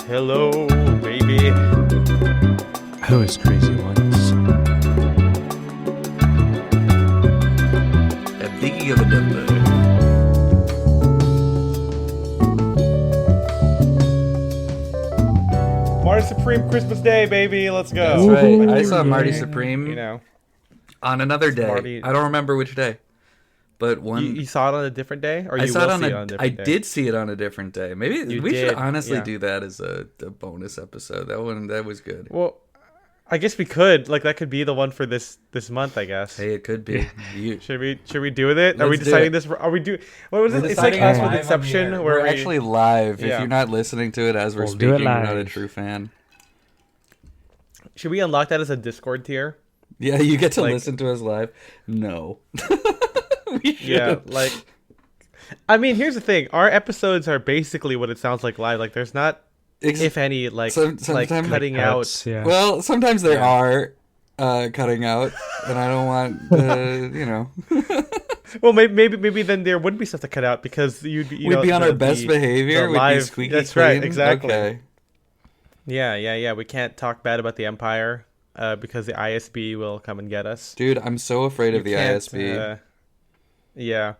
Hello, baby. I was crazy once. I'm thinking of a number. Marty Supreme Christmas Day, baby. Let's go. That's right. Ooh, I saw Marty yeah. Supreme You know, on another day. Marty- I don't remember which day, but one. you saw it on a different day, or I you saw will it on see a. it on a I different day? did see it on a different day. Maybe You we should did, honestly yeah. do that as a bonus episode. That was good. Well, I guess we could. Like that could be the one for this month. I guess. Hey, it could be. You, Should we do with it? Are we Let's do deciding it. this? Are we do? What was We're it? It's like deciding us it with live on Inception, the air. where we're we actually live. Yeah. If you're not listening to it as we're We'll do it speaking, you're not a live. true fan. should we unlock that as a Discord tier? Yeah, you get to Like- listen to us live. No, we should. Yeah, like. I mean, here's the thing. Our episodes are basically what it sounds like live. Like, there's not, if any, like sometimes cutting Cuts, out. yeah. Well, sometimes there Yeah. are cutting out, and I don't want you know. Well, maybe then there wouldn't be stuff to cut out because you'd be, We'd be on our best behavior. the We'd live- be squeaky that's clean. right, exactly. Okay. Yeah. We can't talk bad about the Empire because the ISB will come and get us. Dude, I'm so afraid of the You can't, ISB. Yeah.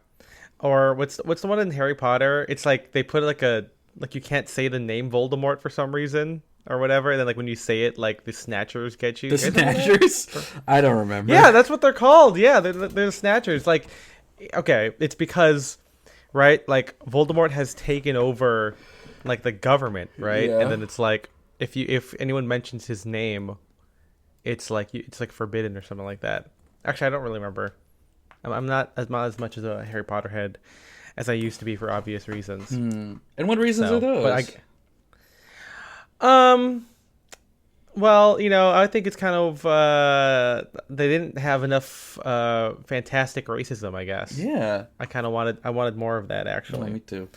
Or what's the one in Harry Potter? It's like they put like you can't say the name Voldemort for some reason or whatever, and then like when you say it, like the Snatchers get you. The Snatchers? I don't remember. Yeah, that's what they're called. Yeah, they're the Snatchers. Like, okay, it's because, right? Like Voldemort has taken over, like the government, right? Yeah. And then it's like if anyone mentions his name, it's like forbidden or something like that. Actually, I don't really remember. I'm not as much as a Harry Potter head as I used to be for obvious reasons. And what reasons So, are those? but well, I think it's kind of they didn't have enough fantastic racism, I guess. yeah. I wanted more of that Oh, actually. me too.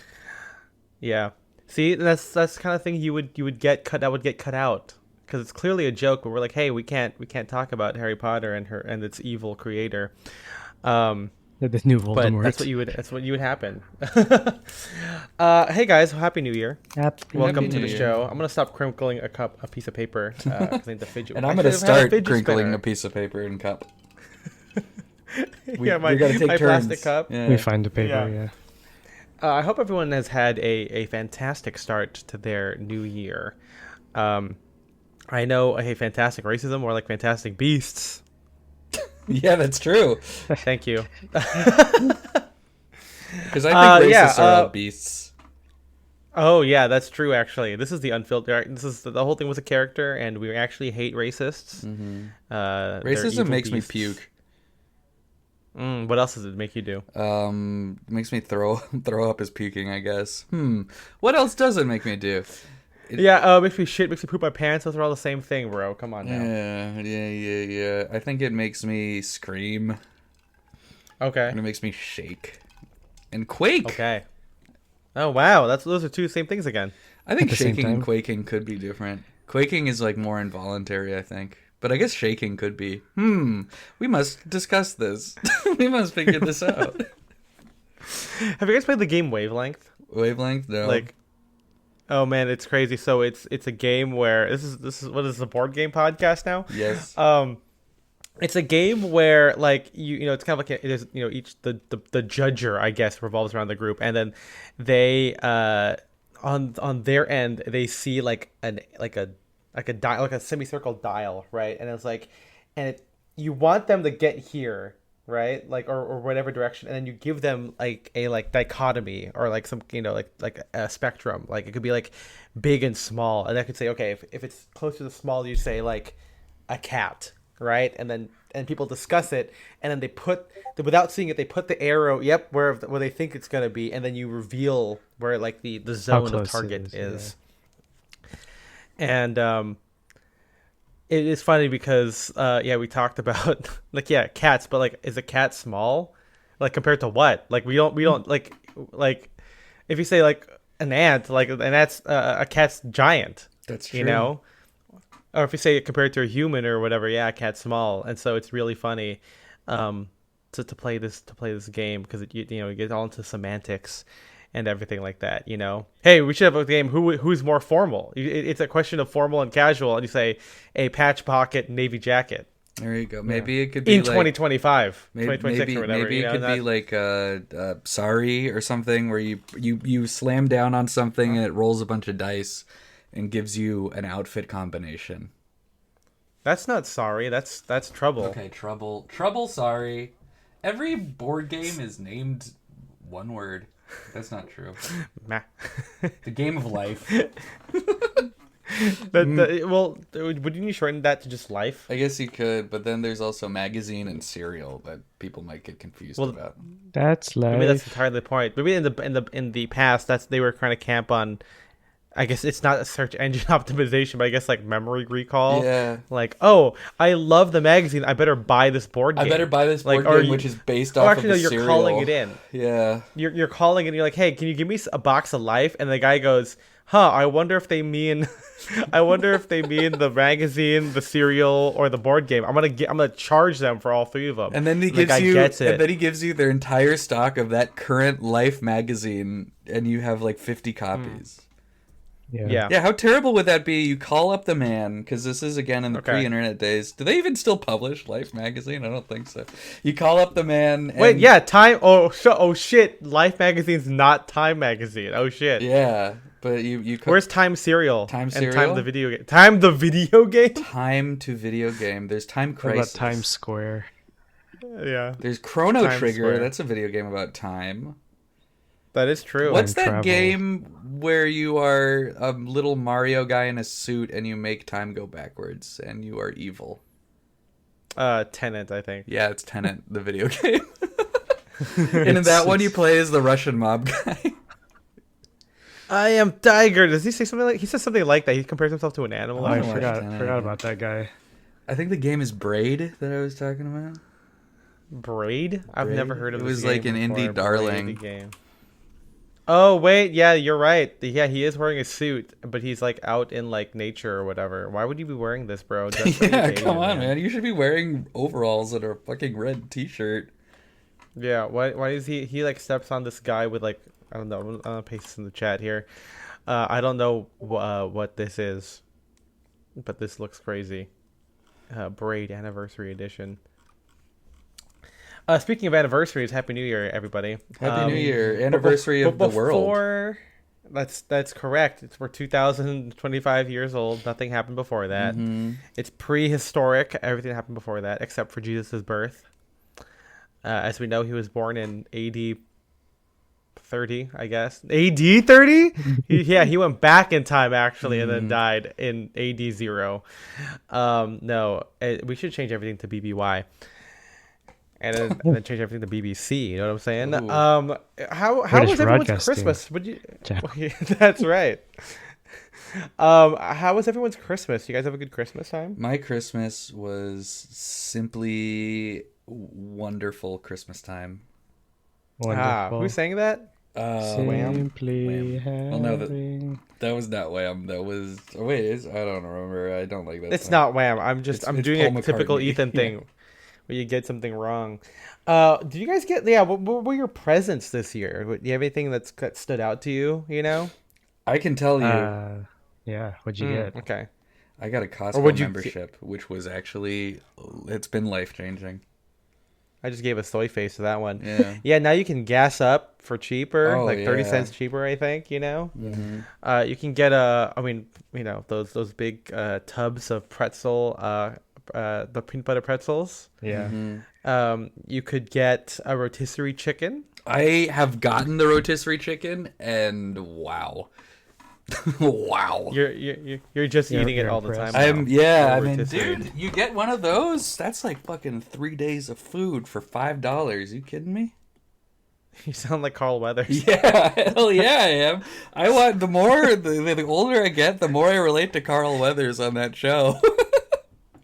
Yeah. See, that's the kind of thing you would get cut out because it's clearly a joke, but we're like, hey, we can't talk about Harry Potter and its evil creator. The new But Voldemort. that's what you would happen. Hey guys, happy New Year! Welcome Happy to New the Year. show. I'm gonna stop crinkling a piece of paper. 'Cause I need to fidget. And I'm I going to should have had a start fidget crinkling spinner. a piece of paper and cup. Yeah, my we gotta take my turns. plastic cup. Yeah. We find the paper, Yeah. yeah. I hope everyone has had a fantastic start to their new year. I know, hey, fantastic racism, or like fantastic beasts. Yeah, that's true. Thank you. Because I think yeah, racists are all beasts. Oh yeah, that's true. Actually, this is the unfiltered. This is the whole thing was a character, and we actually hate racists. They're Racism evil makes beasts. me puke. What else does it make you do? Makes me throw up as puking, I guess. What else does it make me do? Yeah, makes me shit, makes me poop my pants. Those are all the same thing, bro. Come on now. Yeah. I think it makes me scream, Okay. and it makes me shake and quake. Okay. Oh wow, those are two same things again. I think At the same shaking and time. quaking could be different. Quaking is like more involuntary, I think. But I guess shaking could be. We must discuss this. We must figure this out. Have you guys played the game Wavelength? Wavelength? No. Like, oh man, it's crazy. So it's a game where this is what is this, a board game podcast now? Yes. It's a game where like it's kind of like it is each the judger, I guess, revolves around the group, and then they on their end they see like a dial, like a semicircle dial, right? And it's like, you want them to get here, right? Like or whatever direction, and then you give them like a dichotomy or like some like a spectrum. Like it could be like big and small, and I could say, okay, if it's close to the small, you say like a cat, right? And people discuss it, and then they without seeing it, they put the arrow, where they think it's gonna be, and then you reveal where like the zone of close it target is, is. And it is funny because we talked about like cats, but like is a cat small? Like compared to what? Like we don't like if you say like an ant, like an ant's a cat's giant. That's true. Or if you say it compared to a human or whatever, a cat's small, and so it's really funny to play this game because you get all into semantics, and everything like that. Hey, we should have a game. Who's more formal? It's a question of formal and casual, and you say a patch pocket navy jacket. There you go. Maybe it could be in like 2025, maybe 2026 or whatever. maybe it could be like sorry or something where you slam down on something and it rolls a bunch of dice and gives you an outfit combination. That's not sorry. That's trouble. Okay, trouble. Sorry. Every board game is named one word. That's not true. The game of life. Well, would you shorten that to just life? I guess you could, but then there's also magazine and cereal that people might get confused about. That's life. Maybe that's entirely the point. Maybe in the past, they were trying to camp on. I guess it's not a search engine optimization, but I guess like memory recall. Yeah. Like, oh, I love the magazine. I better buy this board game. I better buy this board game, which is based off of the cereal. You're calling it in. Yeah. You're calling it. And you're like, hey, can you give me a box of Life? And the guy goes, I wonder if they mean the magazine, the cereal, or the board game. I'm gonna charge them for all three of them. And then he gives you their entire stock of that current Life magazine, and you have like 50 copies. Yeah. How terrible would that be? You call up the man, because this is again in the pre-internet days. Do they even still publish Life magazine? I don't think so. You call up the man. And... Wait, yeah, Time. Oh shit! Life magazine's not Time magazine. Oh shit. Yeah, but you. Where's Time cereal? Time cereal. And Time the video game. Time the video game. Time to video game. There's Time Crisis. What about Times Square? Yeah. There's Chrono Time Trigger. Square. That's a video game about time. That is true. What's that game where you are a little Mario guy in a suit and you make time go backwards and you are evil? Tenet, I think. Yeah, it's Tenet, the video game. And in that one, you play as the Russian mob guy. I am Tiger. Does he say something like? He says something like that. He compares himself to an animal. I forgot about that guy. I think the game is Braid that I was talking about. Braid? I've never heard of. It was like an indie darling game. Oh wait, yeah, you're right. Yeah, he is wearing a suit, but he's like out in like nature or whatever. Why would you be wearing this, bro? Yeah, come on, man. You should be wearing overalls and a fucking red t-shirt. Yeah, why is he like steps on this guy with like, I don't know, I'm gonna paste this in the chat here. I don't know what this is, but this looks crazy. Braid Anniversary Edition. Speaking of anniversaries, Happy New Year, everybody! Happy New Year, anniversary of the world. That's correct. We're 2,025 years old. Nothing happened before that. Mm-hmm. It's prehistoric. Everything happened before that, except for Jesus' birth. As we know, he was born in AD 30, I guess. AD 30? He went back in time, actually, and then died in AD 0. No, we should change everything to BBY. And then change everything to BBC. You know what I'm saying? How was everyone's Christmas? Would you? That's right. How was everyone's Christmas? You guys have a good Christmas time? My Christmas was simply wonderful Christmas time. Wonderful. Who's saying that? Simply Wham. Well, no, that was not Wham. That was. Oh, wait, I don't remember. I don't like that. It's song. not Wham. I'm doing Paul a typical McCartney. Ethan thing. Yeah. Where you get something wrong. Did you guys get? Yeah, what were your presents this year? Do you have anything that stood out to you? You know, I can tell you. Yeah, what'd you get? Okay, I got a Costco membership, which was actually it's been life changing. I just gave a soy face to that one. Yeah. Yeah. Now you can gas up for cheaper, like 30 yeah. cents cheaper. I think you know. Mm-hmm. You can get those big tubs of pretzel. The peanut butter pretzels. Yeah. Mm-hmm. You could get a rotisserie chicken. I have gotten the rotisserie chicken, and wow, wow. You're just eating it all the time. Dude, you get one of those. That's like fucking 3 days of food for $5. You kidding me? You sound like Carl Weathers. Yeah, hell yeah, I am. I want the older I get, the more I relate to Carl Weathers on that show.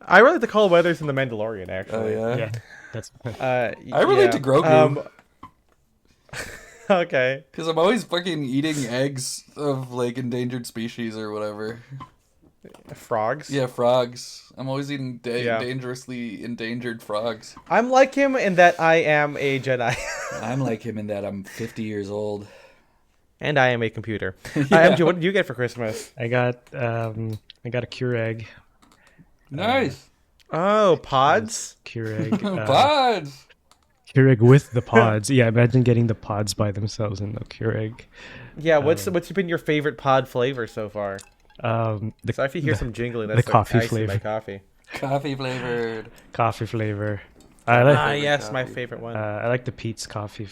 I relate to Carl Weathers in The Mandalorian, actually. Oh, yeah. That's. I relate to Grogu. Okay. Because I'm always fucking eating eggs of, like, endangered species or whatever. Frogs? Yeah, frogs. I'm always eating dangerously endangered frogs. I'm like him in that I am a Jedi. I'm like him in that I'm 50 years old. And I am a computer. Yeah. MJ, what did you get for Christmas? I got a Keurig. Nice. Oh, pods? Keurig. Pods. Keurig with the pods. Yeah, imagine getting the pods by themselves in the Keurig. Yeah, what's been your favorite pod flavor so far? So if you hear some jingling, that's the coffee icing flavor. my coffee. Coffee flavored. Coffee flavor. I like. Yes, coffee. my favorite one. I like the Pete's coffee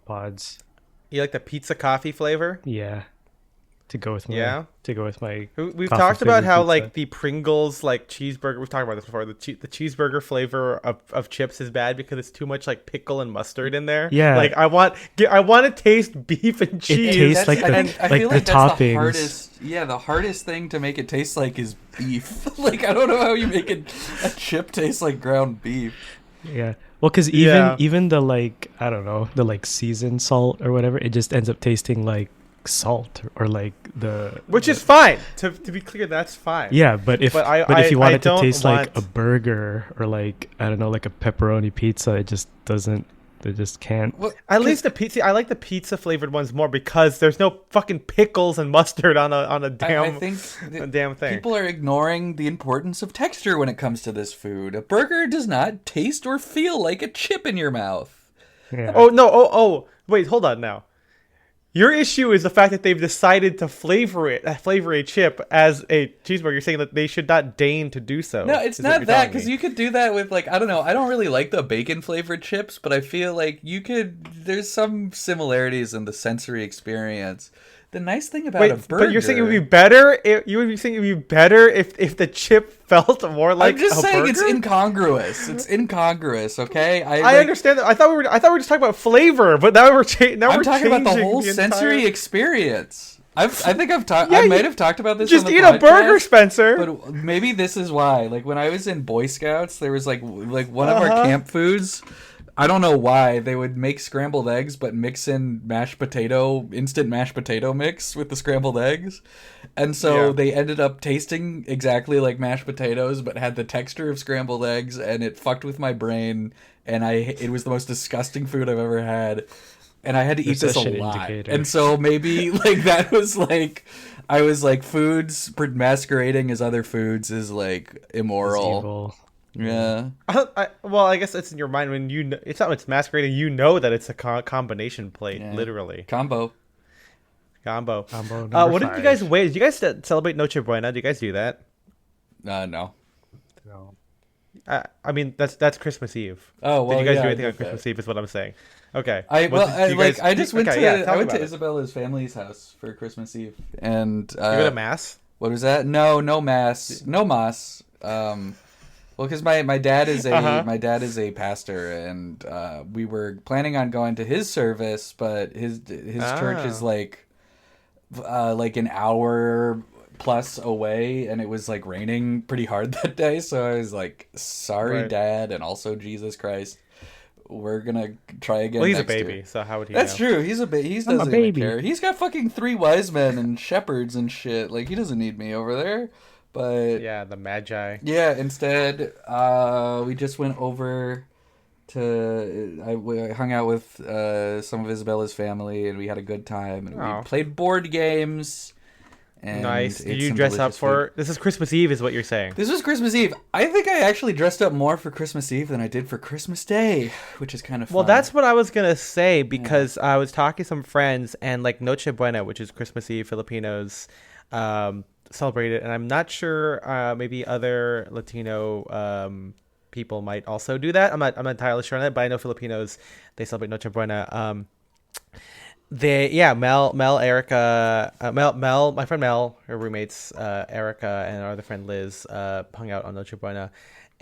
pods. You like the pizza coffee flavor? Yeah. To go with my We've coffee talked about flavored how pizza. like the Pringles like cheeseburger. We've talked about this before. The cheeseburger flavor of chips is bad because it's too much like pickle and mustard in there. Yeah. Like I want to taste beef and cheese. It tastes like I feel like the that's toppings. the hardest. Yeah, the hardest thing to make it taste like is beef. Like I don't know how you make a chip taste like ground beef. Yeah. Well, because even the like I don't know the like seasoned salt or whatever, it just ends up tasting like salt or like which is fine. To be clear, that's fine. Yeah, but if you want it to taste like a burger or like I don't know like a pepperoni pizza, it just doesn't. They just can't. Well, at least the pizza. I like the pizza flavored ones more because there's no fucking pickles and mustard on a damn. I think a damn thing. People are ignoring the importance of texture when it comes to this food. A burger does not taste or feel like a chip in your mouth. Yeah. Oh no! Oh wait! Hold on now. Your issue is the fact that they've decided to flavor a chip as a cheeseburger. You're saying that they should not deign to do so. No, it's not that, because you could do that with, like, I don't know. I don't really like the bacon-flavored chips, but I feel like there's some similarities in the sensory experience. The nice thing about a burger... But you're saying it would be better if the chip felt more like a burger? I'm just saying it's incongruous. It's incongruous, okay? I understand that. I thought we were just talking about flavor, but now we're changing. I'm talking about the whole sensory experience. I think I might have talked about this. Just on the eat podcast, a burger, Spencer. But maybe this is why. Like when I was in Boy Scouts, there was like one of our camp foods. I don't know why they would make scrambled eggs, but mix in instant mashed potato mix with the scrambled eggs. And so they ended up tasting exactly like mashed potatoes, but had the texture of scrambled eggs, and it fucked with my brain. And it was the most disgusting food I've ever had. And I had to eat this a lot. Indicator. And so maybe like that was like, I was like, foods masquerading as other foods is like immoral. Yeah. Well, I guess it's in your mind when it's not. It's masquerading. You know that it's a combination plate, literally. Combo. What number did you guys wait? Did you guys celebrate Noche Buena? Do you guys do that? No. I mean, that's Christmas Eve. Oh well. Did you guys do anything on Christmas Eve? Is what I'm saying. Okay. I went to Isabella's family's house for Christmas Eve, and you go to mass. What was that? No mass. No mass. Well, because my dad is a pastor, and we were planning on going to his service, but his church is like an hour plus away, and it was like raining pretty hard that day, so I was like, sorry, right. Dad, and also Jesus Christ, we're gonna try again. Well, he's next a baby, year. So how would he? That's know? True. He doesn't even care. He's got fucking 3 wise men and shepherds and shit. Like he doesn't need me over there. But yeah, the Magi. Yeah, instead, we just went over to. I hung out with some of Isabella's family, and we had a good time. And we played board games. And nice. Did you dress up for? This is Christmas Eve, is what you're saying. This was Christmas Eve. I think I actually dressed up more for Christmas Eve than I did for Christmas Day, which is kind of fun. Well, that's what I was gonna say because I was talking to some friends, and like Noche Buena, which is Christmas Eve, Filipinos. Celebrated, and I'm not sure. Maybe other Latino people might also do that. I'm not entirely sure on that, but I know Filipinos, they celebrate Noche Buena. Mel, Erica, Mel, my friend Mel, her roommates Erica and our other friend Liz hung out on Noche Buena.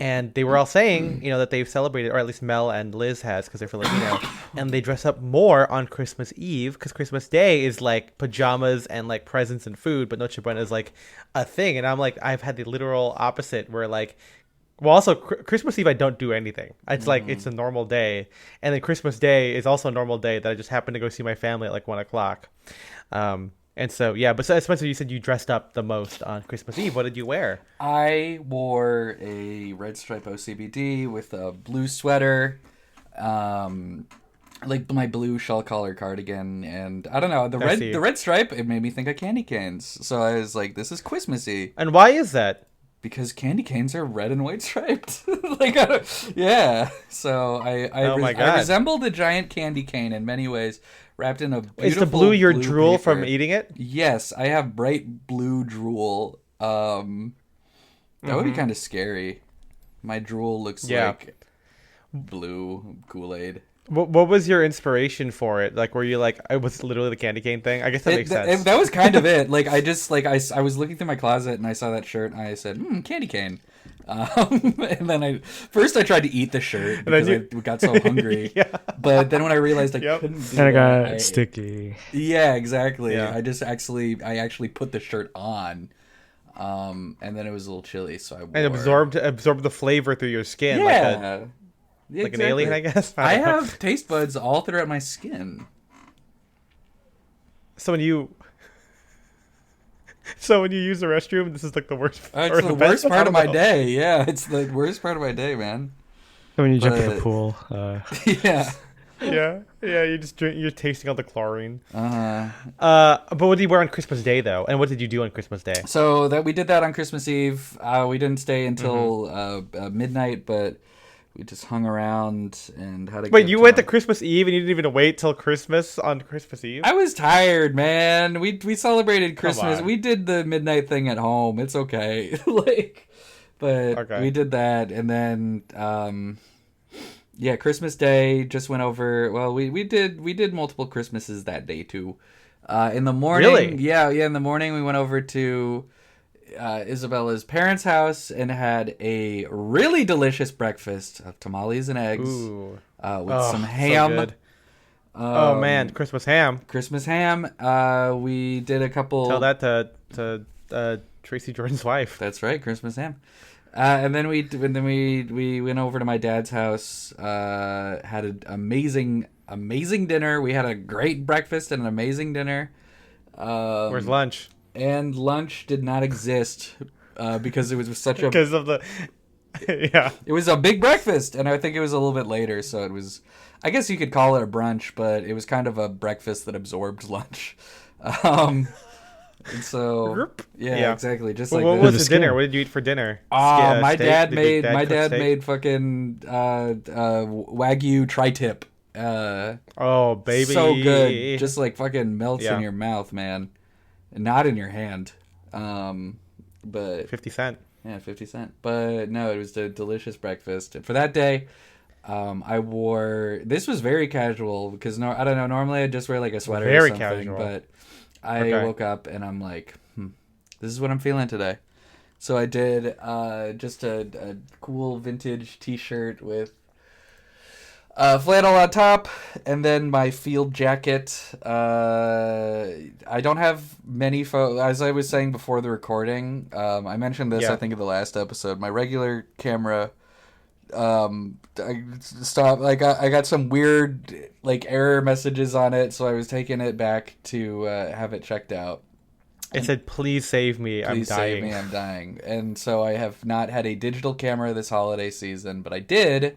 And they were all saying, that they've celebrated, or at least Mel and Liz has, because they're Filipino, and they dress up more on Christmas Eve, because Christmas Day is like pajamas and like presents and food, but Noche Buena is like a thing. And I'm like, I've had the literal opposite, where like, well, also Christmas Eve I don't do anything. It's like it's a normal day, and then Christmas Day is also a normal day that I just happen to go see my family at like 1:00. And so, yeah, but so Spencer, you said you dressed up the most on Christmas Eve. What did you wear? I wore a red stripe OCBD with a blue sweater, like my blue shell collar cardigan, and I don't know, the red stripe, it made me think of candy canes. So I was like, this is Christmassy. And why is that? Because candy canes are red and white striped. Like, yeah. So I resembled a giant candy cane in many ways, wrapped in a beautiful Is the blue your blue drool paper. from eating it? Yes, I have bright blue drool. That would be kind of scary. My drool looks like blue Kool-Aid. What was your inspiration for it? Like, were you like, it was literally the candy cane thing? I guess that makes sense. That was kind of it. Like, I just, like, I was looking through my closet and I saw that shirt and I said, candy cane. And then I tried to eat the shirt because I got so hungry. Yeah. But then when I realized I couldn't do and it got sticky. Yeah, exactly. Yeah. I actually put the shirt on. And then it was a little chilly, so I wore... And absorbed the flavor through your skin. Yeah. Like an alien, I guess. I have taste buds all throughout my skin. So when you use the restroom, this is like the worst. It's the worst part of my day. Yeah, it's the worst part of my day, man. When you jump in the pool. Yeah. Yeah. You just drink. You're tasting all the chlorine. But what did you wear on Christmas Day, though? And what did you do on Christmas Day? So we did that on Christmas Eve. We didn't stay until midnight, but we just hung around and had a Wait, you went to Christmas Eve and you didn't even wait till Christmas on Christmas Eve? I was tired, man. We celebrated Christmas. We did the midnight thing at home. It's okay. We did that, and then Christmas Day just went over. Well, we did multiple Christmases that day too. In the morning, really? Yeah. In the morning, we went over to Isabella's parents' house and had a really delicious breakfast of tamales and eggs with some ham. So good. Oh man, Christmas ham! Christmas ham. We did a couple. Tell that to Tracy Jordan's wife. That's right, Christmas ham. And then we went over to my dad's house. Had an amazing dinner. We had a great breakfast and an amazing dinner. Where's lunch? And lunch did not exist because it was such a... Because of the... Yeah. It was a big breakfast, and I think it was a little bit later, so it was... I guess you could call it a brunch, but it was kind of a breakfast that absorbed lunch. And so... Yeah, exactly. Just like what was the dinner? What did you eat for dinner? My dad made fucking Wagyu tri-tip. Oh, baby. So good. Just like fucking melts in your mouth, man. Not in your hand. But 50 cent. Yeah, 50 cent. But no, it was a delicious breakfast. And for that day, I wore... This was very casual because, I don't know, normally I just wear like a sweater or something. Casual. But I woke up and I'm like, this is what I'm feeling today. So I did just a cool vintage t-shirt with flannel on top, and then my field jacket. I don't have many photos. As I was saying before the recording, I mentioned this, I think, in the last episode. My regular camera, I stopped. Like, I got some weird, like, error messages on it, so I was taking it back to have it checked out. It said, please save me, I'm dying. Please save me, I'm dying. And so I have not had a digital camera this holiday season, but I did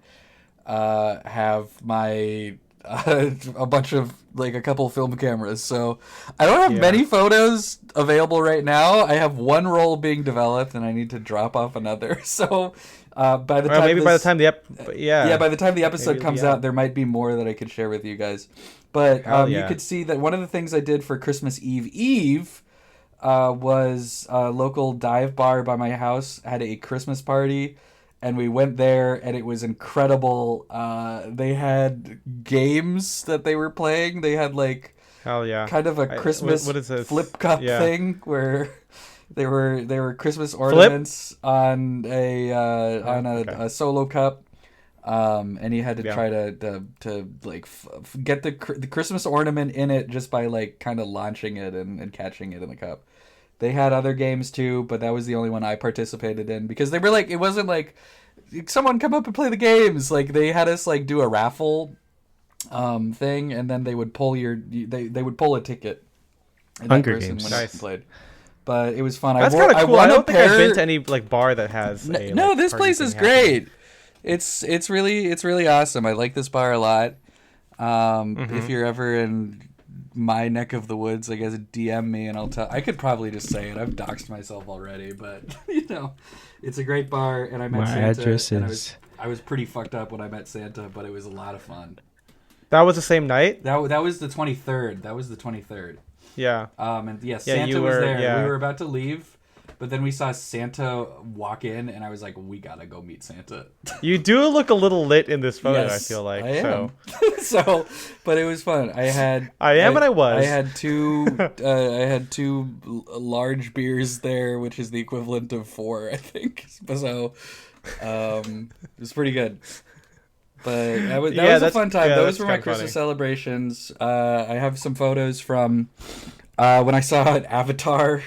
have my a bunch of, like, a couple film cameras. So I don't have many photos available right now. I have one roll being developed, and I need to drop off another. So by the time the episode comes out, there might be more that I could share with you guys. But you could see that one of the things I did for Christmas Eve was a local dive bar by my house had a Christmas party, and we went there, and it was incredible. They had games that they were playing. They had, like, kind of a Christmas flip cup thing where they were Christmas ornaments on a solo cup. And you had to try to like get the Christmas ornament in it just by, like, kind of launching it and catching it in the cup. They had other games too, but that was the only one I participated in because they were like, it wasn't like someone come up and play the games. Like, they had us, like, do a raffle thing, and then they would pull they would pull a ticket. And Hunger Games. Nice. Played. But it was fun. That's kind of cool. I don't think I've been to any, like, bar that has this place is great. It's really awesome. I like this bar a lot. If you're ever in my neck of the woods, I guess DM me and I'll tell. I could probably just say it. I've doxed myself already, but it's a great bar, and I met Santa. Address is... I was pretty fucked up when I met Santa, but it was a lot of fun. That was the same night? That was the 23rd. That was the 23rd. Yeah. Santa was there. Yeah. We were about to leave, but then we saw Santa walk in, and I was like, we gotta go meet Santa. You do look a little lit in this photo, yes, I feel like. I am. So, but it was fun. I was. I had two large beers there, which is the equivalent of 4, I think. So, it was pretty good. But that was a fun time. Those were my Christmas celebrations. I have some photos from when I saw Avatar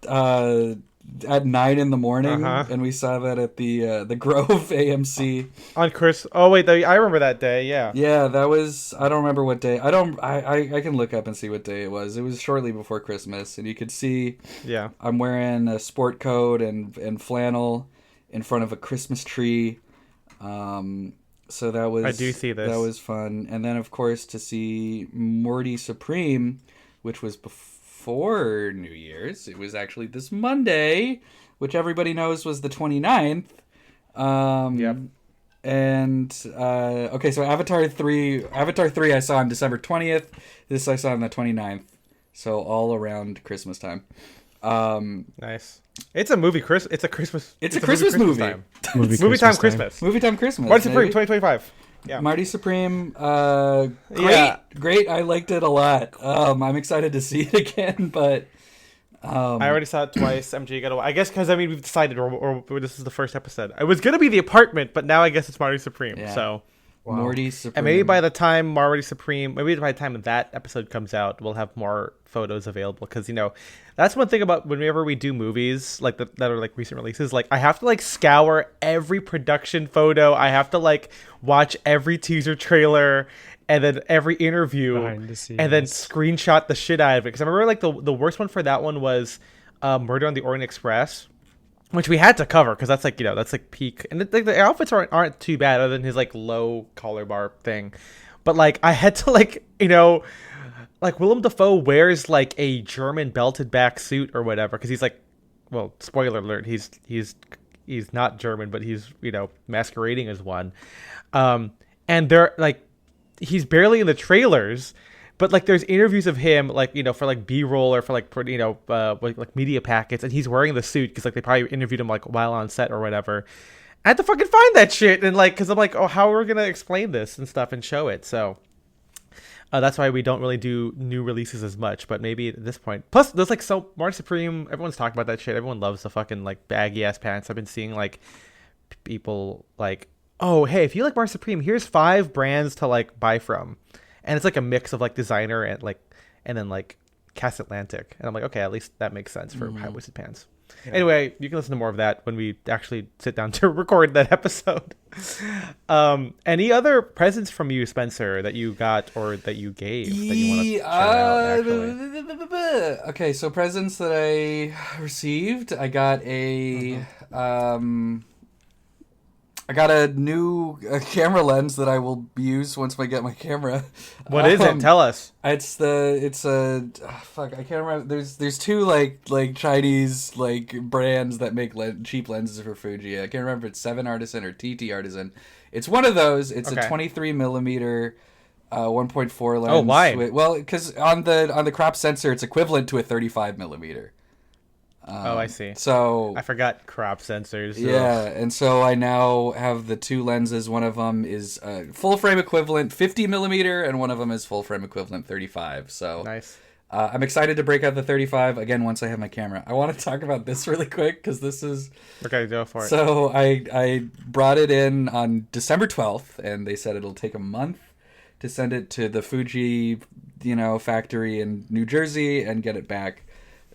at 9 in the morning, and we saw that at the Grove AMC on Chris. Oh wait, I remember that day. Yeah. Yeah, that was. I don't remember what day. I can look up and see what day it was. It was shortly before Christmas, and you could see. Yeah. I'm wearing a sport coat and flannel in front of a Christmas tree. So that was. I do see this. That was fun, and then of course to see Morty Supreme, which was before New Year's. It was actually this Monday, which everybody knows was the 29th. Yep. And okay, so Avatar 3 I saw on December 20th. This I saw on the 29th. So all around Christmas time. Nice. It's a movie. It's a Christmas. It's a Christmas movie. Time. Movie time Christmas. Movie time Christmas. Marty Supreme 2025. Yeah. Marty Supreme. Great. I liked it a lot. I'm excited to see it again, but I already saw it twice. MG got away. I guess because we've decided, or this is the first episode. It was gonna be The Apartment, but now I guess it's Marty Supreme. Yeah. So. Wow. Morty Supreme. And maybe by the time Marty Supreme, maybe by the time that episode comes out, we'll have more photos available. Because, that's one thing about whenever we do movies like that are like recent releases, like I have to like scour every production photo. I have to like watch every teaser trailer and then every interview and then screenshot the shit out of it. Because I remember like the worst one for that one was Murder on the Orient Express. Which we had to cover because that's like that's like peak, and the outfits aren't too bad other than his like low collar bar thing, but like I had to like Willem Dafoe wears like a German belted back suit or whatever because he's like, well, spoiler alert, he's not German but he's masquerading as one, and they're like he's barely in the trailers. But like, there's interviews of him, like for like B-roll or for like like media packets, and he's wearing the suit because like they probably interviewed him like while on set or whatever. I had to fucking find that shit, and like, because I'm like, oh, how are we gonna explain this and stuff and show it? So that's why we don't really do new releases as much. But maybe at this point, plus there's like Marty Supreme. Everyone's talking about that shit. Everyone loves the fucking like baggy ass pants. I've been seeing like people like, oh hey, if you like Marty Supreme, here's 5 brands to like buy from. And it's like a mix of like designer and then like Cass Atlantic. And I'm like, okay, at least that makes sense for high-waisted pants. Yeah. Anyway, you can listen to more of that when we actually sit down to record that episode. Any other presents from you, Spencer, that you got or that you gave that you want to shout out, actually? Okay, so presents that I received. I got a new camera lens that I will use once I get my camera. What is it? Tell us. I can't remember. There's 2 like Chinese like brands that make cheap lenses for Fuji. I can't remember if it's 7 Artisan or TT Artisan. It's one of those. It's a 23 millimeter 1.4 lens. Oh, why? Well, because on the crop sensor, it's equivalent to a 35 millimeter. I see. So I forgot crop sensors. Yeah, and so I now have the 2 lenses. One of them is full frame equivalent 50 millimeter, and one of them is full frame equivalent 35. So nice. I'm excited to break out the 35 again once I have my camera. I want to talk about this really quick because this is okay. Go for it. So I brought it in on December 12th, and they said it'll take a month to send it to the Fuji, factory in New Jersey and get it back.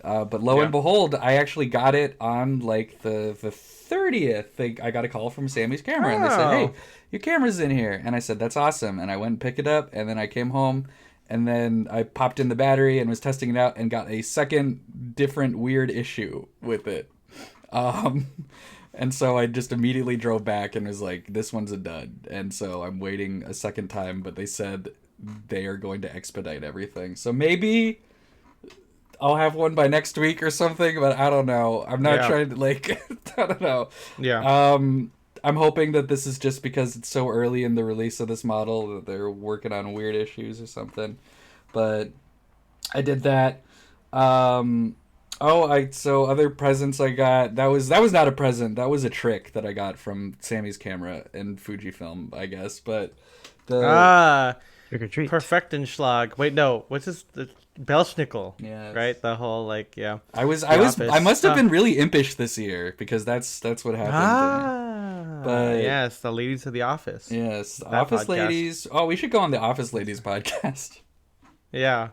But lo and behold, I actually got it on like the 30th. I got a call from Sammy's Camera, and they said, "Hey, your camera's in here." And I said, "That's awesome." And I went and picked it up, and then I came home, and then I popped in the battery and was testing it out, and got a second different weird issue with it. And so I just immediately drove back and was like, this one's a dud. And so I'm waiting a second time, but they said they are going to expedite everything. So maybe I'll have one by next week or something, but I don't know. I'm not trying to I don't know. Yeah. I'm hoping that this is just because it's so early in the release of this model that they're working on weird issues or something. But I did that. So other presents I got, that was not a present. That was a trick that I got from Sammy's camera and Fujifilm, I guess. But trick or treat. Perfektenschlag. Wait, no. What's this? The Belschnickel. Yeah. Right? The whole I must have been really impish this year because that's what happened. But yes, the ladies of the office. Yes, the office podcast. Ladies. Oh, we should go on the Office Ladies podcast. Yeah.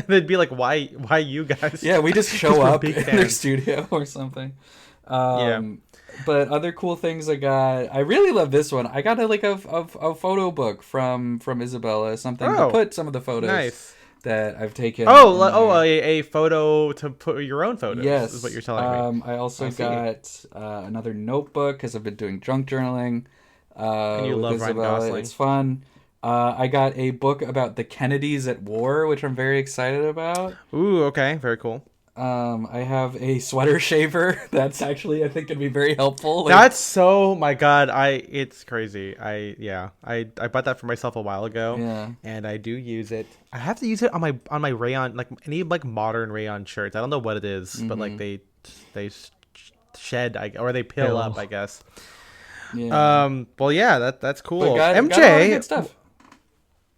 They'd be like, why you guys? Yeah, we just show up in their studio or something. But other cool things I got. I really love this one. I got a photo book from Isabella, something to put some of the photos that I've taken. A photo to put your own photos. Yes, is what you're telling me. I also got another notebook because I've been doing junk journaling. And you love Isabella. Ryan Gosling. It's fun. I got a book about the Kennedys at war, which I'm very excited about. Ooh, okay, very cool. I have a sweater shaver that's actually, I think, could be very helpful. That's so, my God, it's crazy. I bought that for myself a while ago. Yeah. And I do use it. I have to use it on my rayon, like any modern rayon shirts. I don't know what it is, but they shed, or they pill up, I guess. Yeah. Well, yeah, that's cool. MJ, got a lot of good stuff.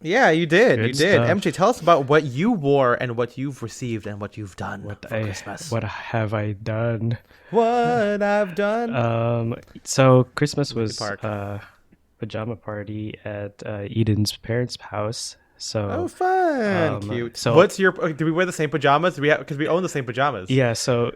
Yeah, you did. Good you did. stuff. MJ, tell us about what you wore and what you've received and what you've done for Christmas. What have I done? What I've done. So Christmas was pajama party at Eden's parents' house. So fun, cute. So what's your? Do we wear the same pajamas? Because we own the same pajamas. Yeah. So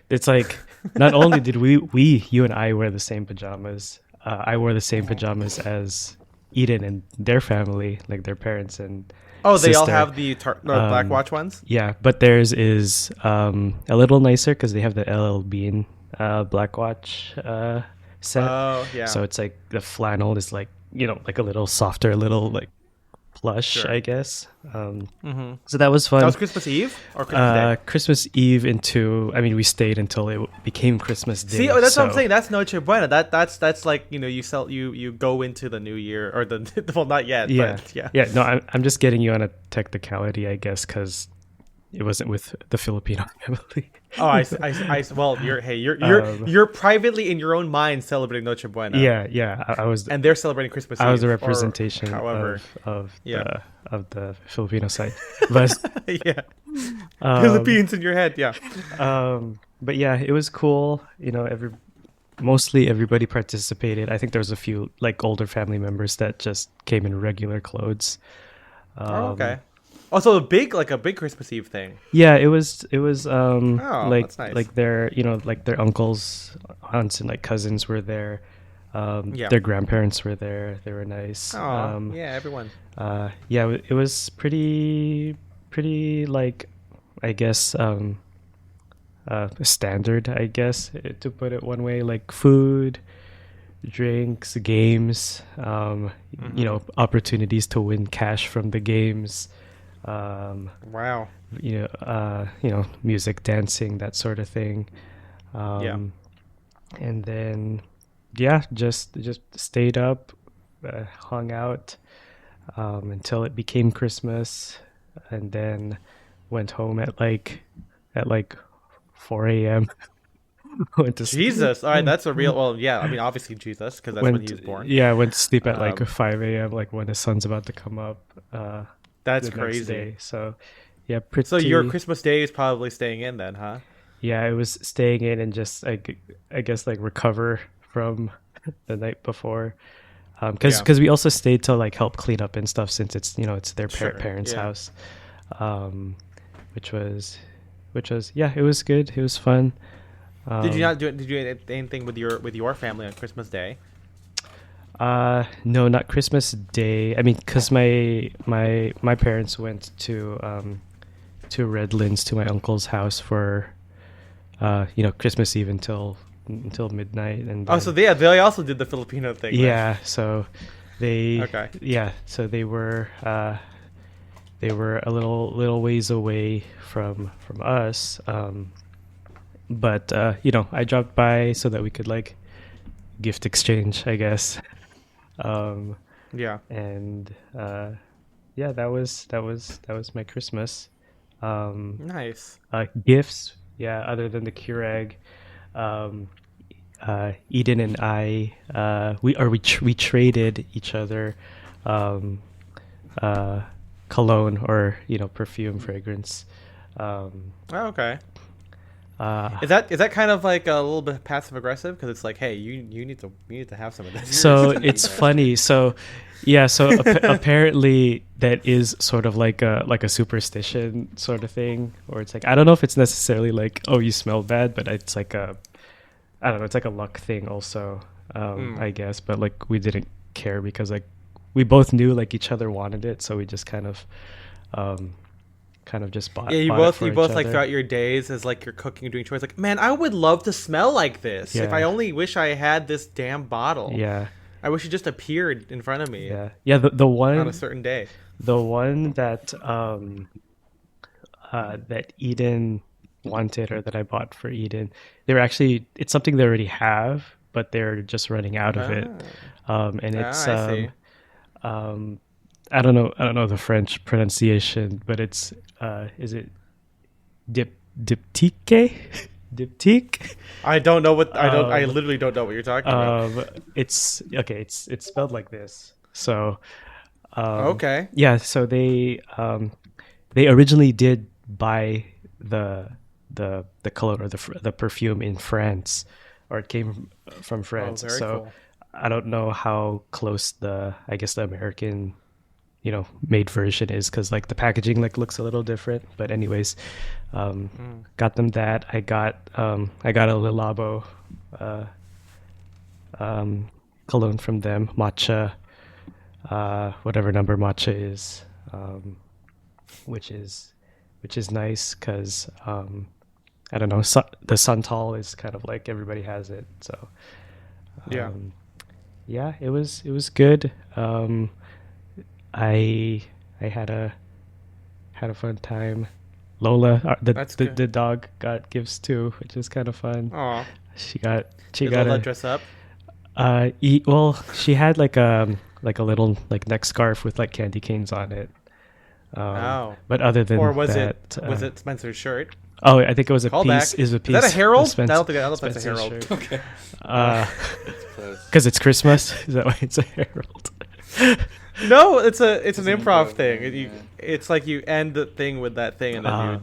it's like not only did you and I wear the same pajamas. I wore the same pajamas as Eden and their family, like their parents and they all have the Black Watch ones. Yeah, but theirs is a little nicer because they have the LL Bean Black Watch set. Oh yeah. So it's like the flannel is like like a little softer, a little like plush, I guess. So that was fun. That was Christmas Eve or Christmas Day? Christmas Eve we stayed until it became Christmas Day. See, that's what I'm saying. That's Noche Buena. That's like you go into the new year or the well, not yet. Yeah, but yeah. Yeah. No, I'm just getting you on a technicality, I guess, because it wasn't with the Filipino family. Well, you're privately in your own mind celebrating Noche Buena. Yeah. I was, and they're celebrating Christmas Eve. I was a representation of the Filipino side, but yeah, Philippines in your head, yeah. But yeah, it was cool. Mostly everybody participated. I think there was a few like older family members that just came in regular clothes. Okay. Also, a big Christmas Eve thing. Yeah, it was that's nice. like their like their uncles, aunts, and like cousins were there. Their grandparents were there. They were nice. Yeah, everyone. It was pretty like, I guess, standard, I guess, to put it one way, like food, drinks, games, opportunities to win cash from the games. Wow. Music, dancing, that sort of thing. And then just stayed up, hung out until it became Christmas, and then went home at like 4 a.m. went to Jesus. All right, that's a real. Well, yeah. I mean, obviously Jesus, because that's when he was born. Yeah, went to sleep at like 5 a.m. like when the sun's about to come up. That's crazy. So, yeah, pretty. So your Christmas Day is probably staying in then, huh? Yeah, I was staying in and just I guess like recover from the night before, because we also stayed to like help clean up and stuff since it's it's their parents' house, which was it was good. It was fun. Did you do anything with your family on Christmas Day? No, not Christmas Day. I mean, because my parents went to Redlands to my uncle's house for Christmas Eve until until midnight. And then, so they also did the Filipino thing. Yeah, right? So they so they were a little ways away from us. But I dropped by so that we could like gift exchange, I guess. And that was my Christmas. Nice. Gifts, other than the Keurig, Eden and I we traded each other cologne or perfume fragrance. Okay. Is that kind of like a little bit passive aggressive because it's like, hey, you need to have some of this. So it's funny. So apparently that is sort of like a superstition sort of thing, or it's like, I don't know if it's necessarily like, oh, you smell bad, but it's like I don't know, it's like a luck thing also, I guess. But like we didn't care because like we both knew like each other wanted it, so we just kind of just bought. Yeah, you both like throughout your days as like you're cooking and doing chores, like, man, I would love to smell like this. If I only wish I had this damn bottle. Yeah. I wish it just appeared in front of me. Yeah. The one on a certain day. The one that that Eden wanted, or that I bought for Eden, it's something they already have, but they're just running out of it. And it's I don't know the French pronunciation, but it's is it diptyque? Diptyque? I don't know what I literally don't know what you're talking about. It's okay. It's spelled like this. So okay. Yeah. So they originally did buy the cologne or the perfume in France, or it came from France. Very so cool. I don't know how close the American made version is, because like the packaging like looks a little different. But anyways, got them that. I got a Le Labo cologne from them, matcha, whatever number matcha is, which is nice because I don't know, the Santal is kind of like everybody has it, so it was good. I had a fun time. Lola, the dog, got gifts too, which is kind of fun. Aww. Did Lola dress up? She had like a little like neck scarf with like candy canes on it. But other than was it Spencer's shirt? Oh, I think it was a Call piece. Back. Is a piece. Is that a herald? I don't know if that's a herald. Shirt. Okay. Because it's Christmas. Is that why it's a herald? No, it's an improv thing. It's like you end the thing with that thing, and then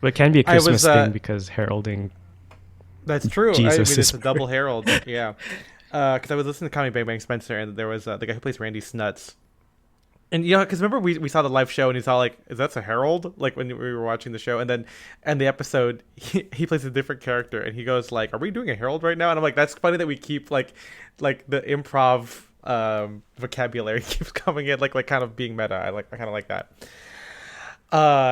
But it can be a Christmas thing because heralding. That's true. Jesus it's a double herald. Yeah. Because I was listening to Comedy Bang Bang Spencer, and there was the guy who plays Randy Snuts. And because remember we saw the live show, and he's all like, "Is that a herald?" Like when we were watching the show, and then the episode, he plays a different character, and he goes like, "Are we doing a herald right now?" And I'm like, "That's funny that we keep like the improv vocabulary keeps coming in, like kind of being meta. I kind of like that.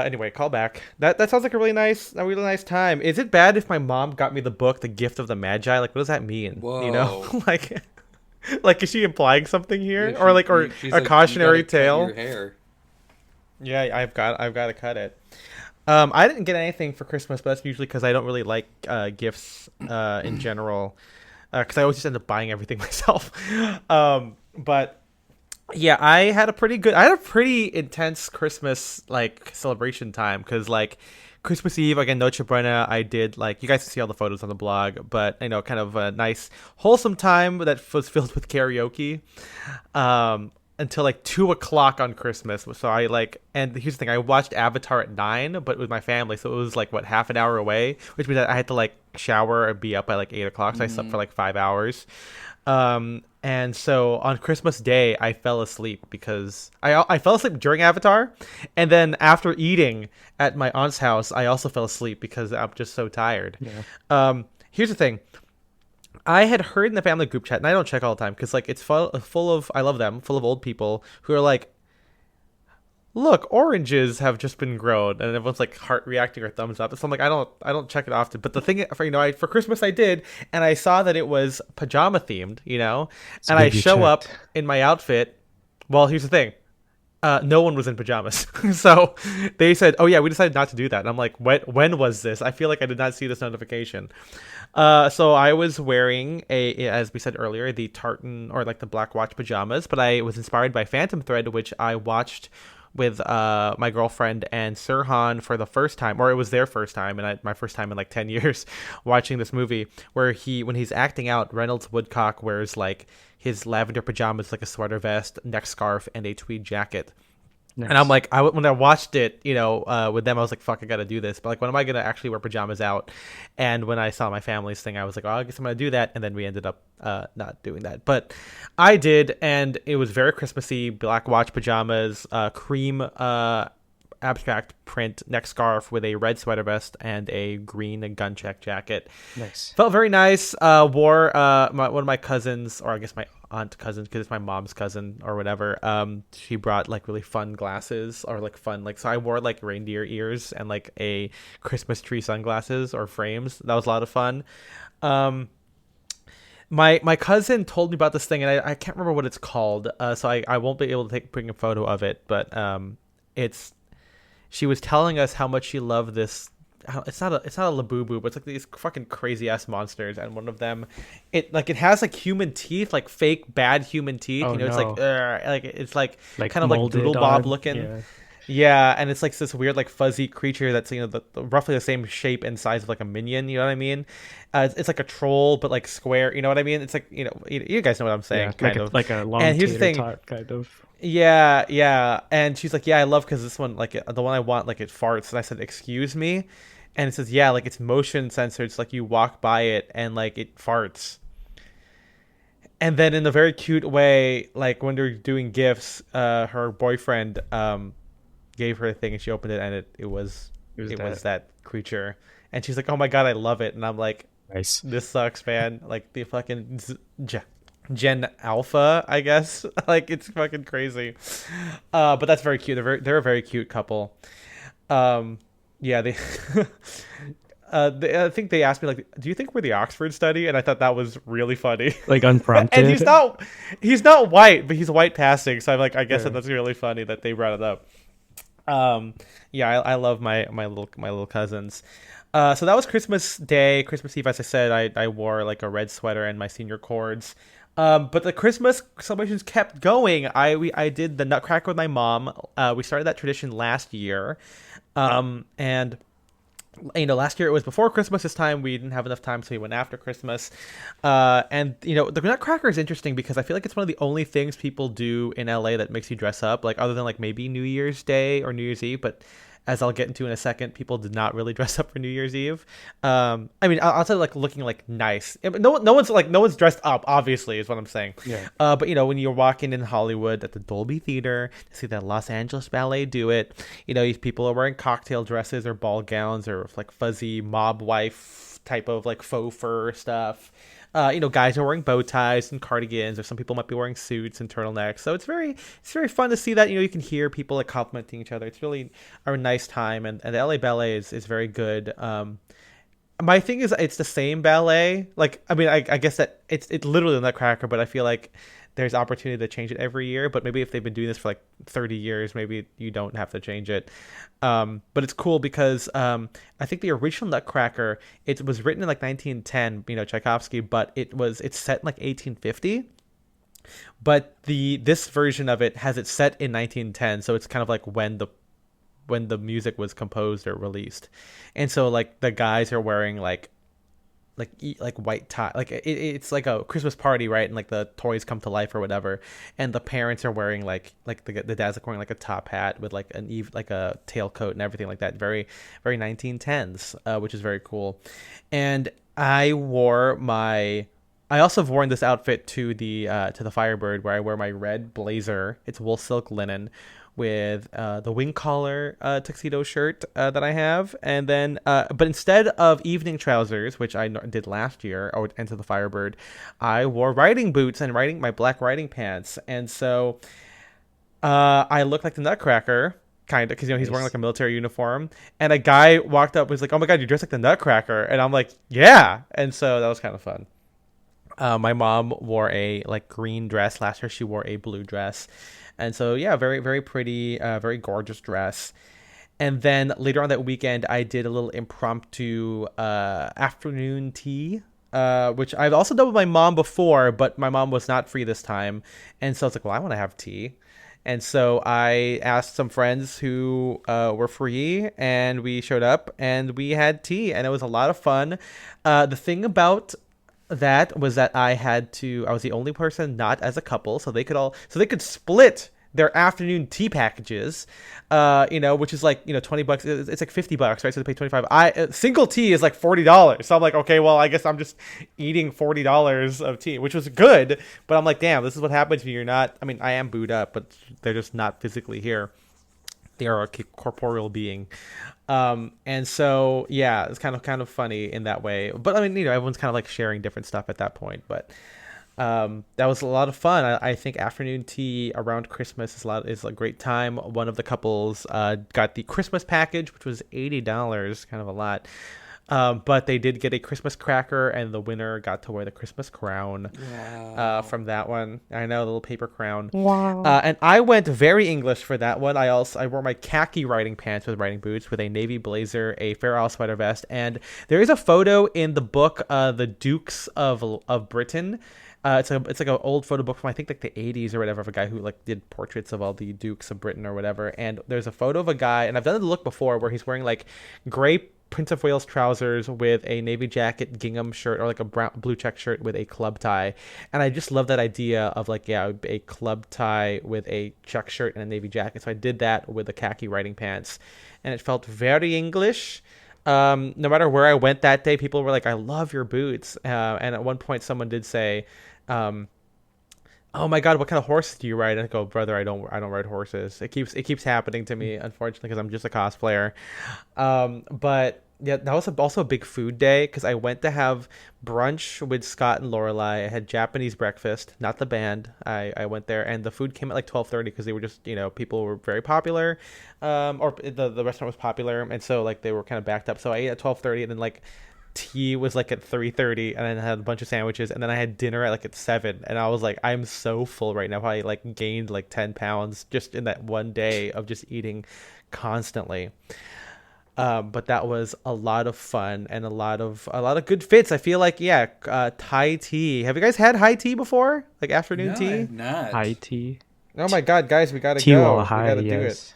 Anyway, call back. That sounds like a really nice time. Is it bad if my mom got me the book, The Gift of the Magi? Like, what does that mean? Whoa. Like, is she implying something here, or a cautionary tale? Your hair. Yeah, I've got to cut it. I didn't get anything for Christmas, but that's usually because I don't really like gifts in general, because I always just end up buying everything myself. But yeah, I had a pretty intense Christmas like celebration time, because like Christmas Eve, again, Noche Buena, I did, like, you guys can see all the photos on the blog, but kind of a nice wholesome time that was filled with karaoke until like 2:00 on Christmas. So and here's the thing, I watched Avatar at 9, but with my family, so it was like half an hour away, which means that I had to like shower and be up by like 8:00, so I slept for like 5 hours. And so on Christmas Day, I fell asleep because I fell asleep during Avatar, and then after eating at my aunt's house, I also fell asleep because I'm just so tired. Yeah. Here's the thing. I had heard in the family group chat, and I don't check all the time because like it's full of, I love them, full of old people who are like, look, oranges have just been grown, and everyone's like heart reacting or thumbs up. So I'm like, I don't check it often. But the thing, for Christmas I did, and I saw that it was pajama themed, It's and I good you show up checked. in my outfit. Well, here's the thing. No one was in pajamas. So they said, "Oh yeah, we decided not to do that." And I'm like, when was this? I feel like I did not see this notification. So I was wearing as we said earlier, the tartan or like the Black Watch pajamas, but I was inspired by Phantom Thread, which I watched with my girlfriend and Sirhan for the first time, or it was their first time, and my first time in like 10 years watching this movie, where when he's acting out, Reynolds Woodcock wears like his lavender pajamas, like a sweater vest, neck scarf, and a tweed jacket. Nice. And I'm like, when I watched it, with them, I was like, fuck, I gotta do this. But like, when am I gonna actually wear pajamas out? And when I saw my family's thing, I was like, oh, I guess I'm gonna do that. And then we ended up not doing that. But I did, and it was very Christmassy. Black Watch pajamas, cream abstract print neck scarf with a red sweater vest and a green gun check jacket. Nice. Felt very nice. Wore one of my cousins, or I guess my aunt cousin, because it's my mom's cousin or whatever. She brought like really fun glasses, or like fun, like, so I wore like reindeer ears and like a Christmas tree sunglasses or frames. That was a lot of fun. My cousin told me about this thing, and I can't remember what it's called. So I won't be able to bring a photo of it, but she was telling us how much she loved this. It's not a Labubu, but it's like these fucking crazy ass monsters, and one of them, it has like human teeth, like fake bad human teeth. Oh, It's like it's like kind of like molded Doodle Bob on. looking. Yeah. Yeah, and it's like this weird like fuzzy creature that's roughly the same shape and size of like a minion. You know what I mean? It's like a troll, but like square. You know what I mean? It's like you guys know what I'm saying, Yeah, kind of like a long and here's the tater thing. tot kind of. Yeah. And she's like, yeah, I love, because this one, like the one I want, like it farts. And I said, excuse me? And it says, yeah, like it's motion censored. It's like you walk by it and like it farts. And then in a very cute way, like when they're doing gifts, her boyfriend gave her a thing, and she opened it, and it was that creature. And she's like, oh my God, I love it. And I'm like, Nice. this sucks, man. Like the fucking Gen Alpha, I guess. Like it's fucking crazy. But that's very cute. They're a very cute couple. Yeah, they I think they asked me like, do you think we're the Oxford study? And I thought that was really funny. Like unprompted. And he's not white, but he's white passing. So I'm like, I guess Yeah. that's really funny that they brought it up. Yeah, I love my little cousins. So that was Christmas Day. Christmas Eve, as I said, I wore like a red sweater and my senior cords. But the Christmas celebrations kept going. I did the Nutcracker with my mom. We started that tradition last year. And last year it was before Christmas. This time we didn't have enough time, so we went after Christmas. And the Nutcracker is interesting because I feel like it's one of the only things people do in LA that makes you dress up, like other than like maybe New Year's Day or New Year's Eve. But as I'll get into in a second, people did not really dress up for New Year's Eve. I mean, I'll say like looking like nice. No one's dressed up, obviously, is what I'm saying. Yeah. But when you're walking in Hollywood at the Dolby Theater to see the Los Angeles Ballet do it, these people are wearing cocktail dresses or ball gowns or like fuzzy mob wife type of like faux fur stuff. Guys are wearing bow ties and cardigans, or some people might be wearing suits and turtlenecks. So it's very fun to see that. You can hear people like complimenting each other. It's really a nice time, and the LA Ballet is very good. My thing is, it's the same ballet. Like, I mean, I guess that it's literally the Nutcracker, but I feel like there's opportunity to change it every year. But maybe if they've been doing this for like 30 years, maybe you don't have to change it. But it's cool because I think the original Nutcracker, it was written in like 1910, Tchaikovsky, but it's set in like 1850. But this version of it has it set in 1910, so it's kind of like when the music was composed or released. And so like the guys are wearing like white tie, like it's like a Christmas party, right? And like the toys come to life or whatever, and the parents are wearing like the dad's like wearing like a top hat with like like a tailcoat and everything like that, very very 1910s, which is very cool. And I also have worn this outfit to the Firebird, where I wear my red blazer. It's wool silk linen with the wing collar tuxedo shirt that I have, and then but instead of evening trousers, which I did last year, or into the Firebird, I wore riding boots and my black riding pants, and so I look like the Nutcracker, kind of, because he's wearing like a military uniform, and a guy walked up and was like, "Oh my god, you dress like the Nutcracker," and I'm like, "Yeah," and so that was kind of fun. My mom wore a like green dress last year. She wore a blue dress, and so yeah, very very pretty, very gorgeous dress. And then later on that weekend, I did a little impromptu afternoon tea, which I've also done with my mom before, but my mom was not free this time. And so it's like, well, I want to have tea. And so I asked some friends who were free, and we showed up and we had tea, and it was a lot of fun. The thing about that was that I was the only person not as a couple, so they could split their afternoon tea packages, which is like, $20. It's like $50, right? So they pay 25. Single tea is like $40. So I'm like, okay, well, I guess I'm just eating $40 of tea, which was good. But I'm like, damn, this is what happens when you're not. I mean, I am booed up, but they're just not physically here. They are a corporeal being. And so yeah, it's kind of funny in that way. But I mean, everyone's kind of like sharing different stuff at that point. But that was a lot of fun. I think afternoon tea around Christmas is a great time. One of the couples got the Christmas package, which was $80, kind of a lot. But they did get a Christmas cracker, and the winner got to wear the Christmas crown. Wow. From that one. I know, the little paper crown. Wow. And I went very English for that one. I wore my khaki riding pants with riding boots, with a navy blazer, a Fair Isle sweater vest, and there is a photo in the book, The Dukes of Britain. It's like an old photo book from, I think, like the 80s or whatever, of a guy who like did portraits of all the dukes of Britain or whatever. And there's a photo of a guy, and I've done the look before, where he's wearing like gray Prince of Wales trousers with a navy jacket, gingham shirt, or like a blue check shirt with a club tie. And I just love that idea of like, yeah, a club tie with a check shirt and a navy jacket. So I did that with the khaki riding pants, and it felt very English. No matter where I went that day, people were like, "I love your boots." And at one point, someone did say, "Oh my God, what kind of horse do you ride?" And I go, "Brother, I don't ride horses." It keeps happening to me, unfortunately, because I'm just a cosplayer. But yeah, that was also a big food day, because I went to have brunch with Scott and Lorelai. I had Japanese breakfast, not the band. I went there, and the food came at like 12:30, because they were just, people were very popular, or the restaurant was popular, and so like they were kind of backed up. So I ate at 12:30, and then like tea was like at 3:30, and then I had a bunch of sandwiches, and then I had dinner at like at 7, and I was like, I'm so full right now. I like gained like 10 pounds just in that one day of just eating constantly. But that was a lot of fun, and a lot of good fits. I feel like, yeah, Thai tea. Have you guys had high tea before? Like afternoon tea? I have not. High tea. Oh my God, guys, we gotta tea go. We gotta do it.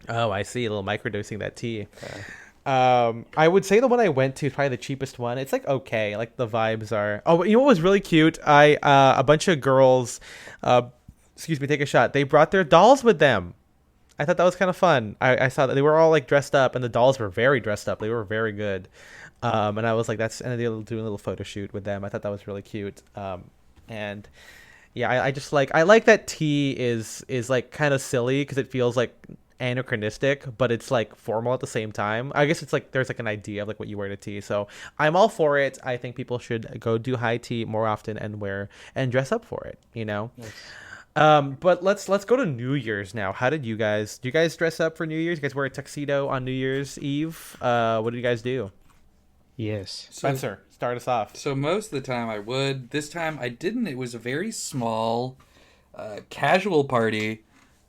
Oh, I see. A little microdosing that tea. Okay. I would say the one I went to is probably the cheapest one. It's like okay, like the vibes are. Oh, you know what was really cute? A bunch of girls, excuse me, take a shot. They brought their dolls with them. I thought that was kind of fun. I saw that they were all like dressed up, and the dolls were very dressed up. They were very good. And I was like, and they were doing a little photo shoot with them. I thought that was really cute. And yeah, I just like that tea is like kind of silly, because it feels like anachronistic, but it's like formal at the same time. I guess it's like there's like an idea of like what you wear to tea. So I'm all for it. I think people should go do high tea more often and dress up for it, Yes. But let's go to New Year's now. How did do you guys dress up for New Year's? You guys wear a tuxedo on New Year's Eve? What did you guys do? Yes. Spencer, start us off. So most of the time I would. This time I didn't. It was a very small, casual party.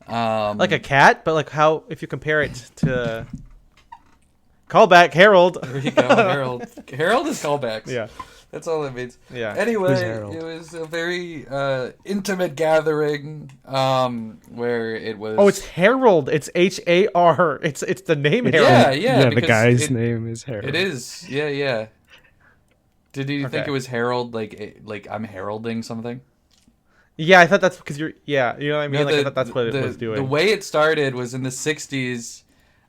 Like a cat, but like how, if you compare it to callback Harold. There you go, Harold. Harold is callbacks. Yeah. That's all it means. Yeah. Anyway, it was a very intimate gathering where it was. Oh, it's Harold. It's Har. It's the name Harold. Yeah. Yeah, the guy's name is Harold. It is. Yeah. Did you think it was Harold? Like I'm heralding something? Yeah, I thought that's because you're. Yeah, you know what I mean. No, I thought that's what it was doing. The way it started was in the '60s.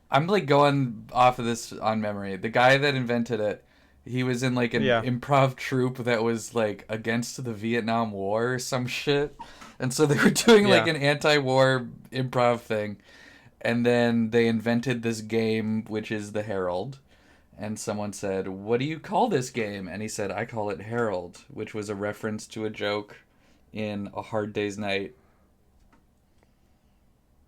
I'm like going off of this on memory. The guy that invented it, he was in like an improv troupe that was like against the Vietnam War or some shit, and so they were doing like an anti-war improv thing, and then they invented this game which is the Herald. And someone said, "What do you call this game?" And he said, "I call it Harold," which was a reference to a joke in A Hard Day's Night.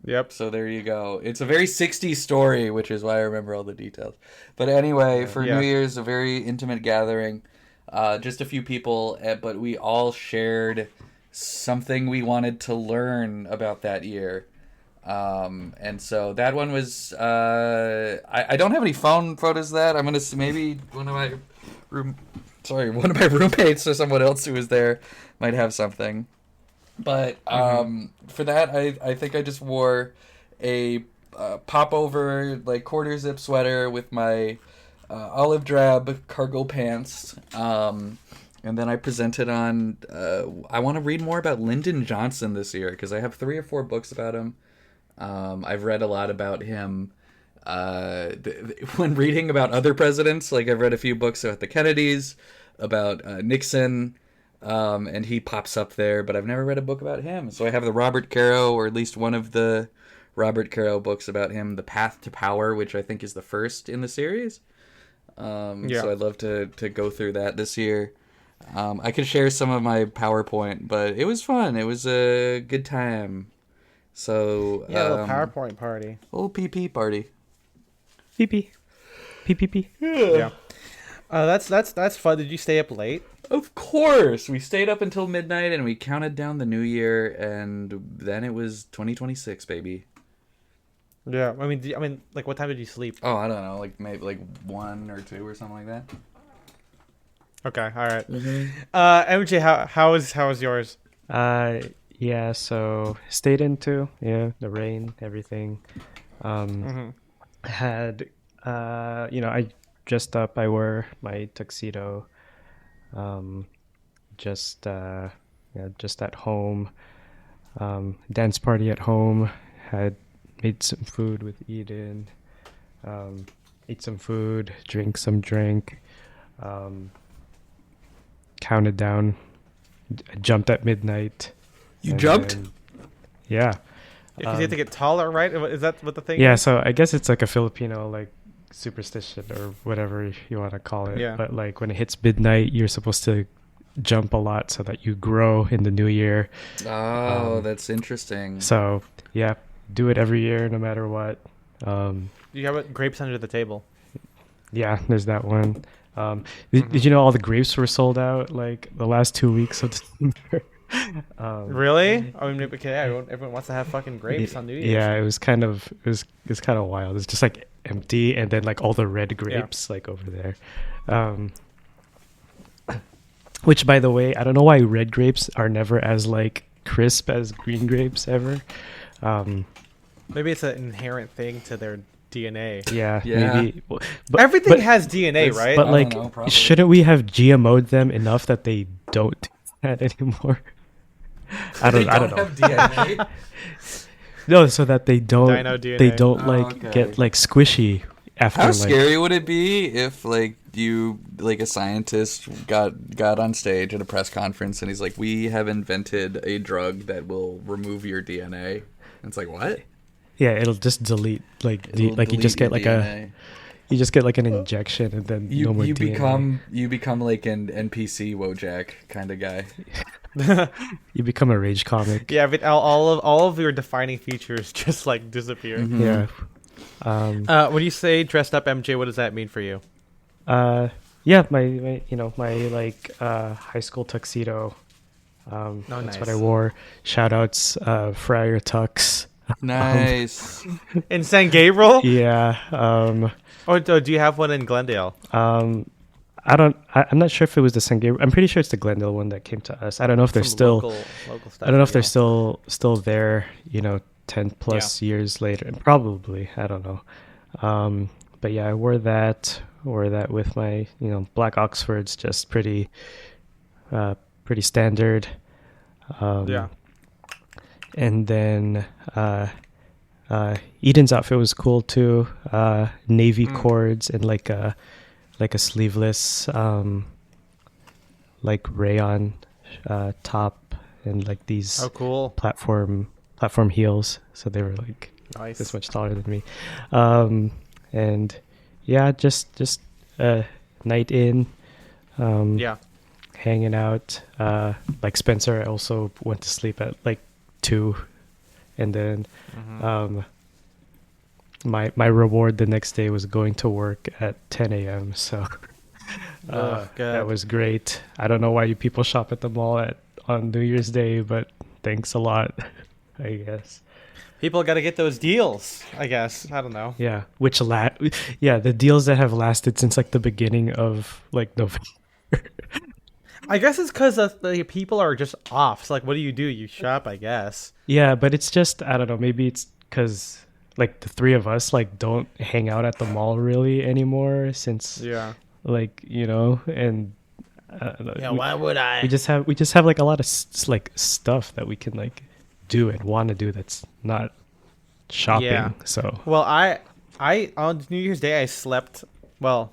Yep. So there you go. It's a very 60s story, which is why I remember all the details. But anyway, for New Year's, a very intimate gathering. Just a few people, but we all shared something we wanted to learn about that year. And so that one was... I don't have any phone photos of that. I'm going to maybe one of my roommates or someone else who was there might have something. But for that, I think I just wore a pop-over, like, quarter-zip sweater with my olive drab cargo pants. And then I presented on... I want to read more about Lyndon Johnson this year, because I have 3 or 4 books about him. I've read a lot about him when reading about other presidents. Like, I've read a few books about the Kennedys, about Nixon... and he pops up there, but I've never read a book about him. So I have the Robert Caro, or at least one of the Robert Caro books about him, The Path to Power, which I think is the first in the series. So I'd love to go through that this year. I could share some of my PowerPoint, but it was fun. It was a good time. So a little PowerPoint party. Little PP party. PP. PPP. Yeah. That's fun. Did you stay up late? Of course, we stayed up until midnight and we counted down the new year, and then it was 2026, baby. Yeah, I mean, like, what time did you sleep? Oh, I don't know, like maybe like 1 or 2 or something like that. Okay, all right. MJ, how was yours? Yeah, so stayed into the rain, everything. Had I dressed up. I wore my tuxedo. Just at home. Dance party at home. Had made some food with Eden. Ate some food, drank some drink. Counted down. Jumped at midnight. You jumped? Yeah. Because you have to get taller, right? Is that what the thing is? Yeah, so I guess it's like a Filipino, like, superstition or whatever you want to call it. Yeah. But, like, when it hits midnight, you're supposed to jump a lot so that you grow in the new year. Oh, that's interesting. So, yeah, do it every year no matter what. You have grapes under the table. Yeah, there's that one. Did you know all the grapes were sold out, like, the last 2 weeks of December? Really? I mean, okay, everyone wants to have fucking grapes on New Year's. Yeah, it was kind of wild. It's just like empty, and then like all the red grapes like over there. Which, by the way, I don't know why red grapes are never as like crisp as green grapes ever. Maybe it's an inherent thing to their DNA. Yeah. Maybe. But everything has DNA, right? But like, shouldn't we have GMO'd them enough that they don't do that anymore? I don't know. Have DNA? No, so that they don't get like squishy after. How scary would it be if like you, like, a scientist got on stage at a press conference and he's like, "We have invented a drug that will remove your DNA." And it's like, what? Yeah, it'll just delete you just get like DNA. You just get like an injection and then no more DNA. You become like an NPC Wojak kind of guy. You become a rage comic. Yeah, but all of your defining features just like disappear. Mm-hmm. Yeah. When you say dressed up, MJ, what does that mean for you? Yeah, my like high school tuxedo. That's what I wore. Shout outs, Friar Tux. Nice. In San Gabriel? Yeah. Do you have one in Glendale? I'm not sure if it was the San Gabriel. I'm pretty sure it's the Glendale one that came to us. I don't know if they're still local stuff. I don't know if they're still there, 10 plus years later. Probably, I don't know. But yeah, I wore that with my, black Oxfords, just pretty standard. And then Eden's outfit was cool too. Navy cords and like a sleeveless like rayon top and like these cool platform heels. So they were like this much taller than me. And yeah, just night in. Hanging out. Like Spencer, I also went to sleep at like 2 and then my reward the next day was going to work at 10 a.m. So that was great. I don't know why you people shop at the mall on New Year's Day, but thanks a lot, I guess. People got to get those deals, I guess. I don't know. Yeah, the deals that have lasted since like the beginning of like November. I guess it's because the people are just off. So like, what do? You shop, I guess. Yeah, but it's just, I don't know. Maybe it's because like the three of us like don't hang out at the mall really anymore since like, you know, and why would I? We just have like a lot of like stuff that we can like do and want to do that's not shopping. Yeah. So well, I on New Year's Day I slept. Well,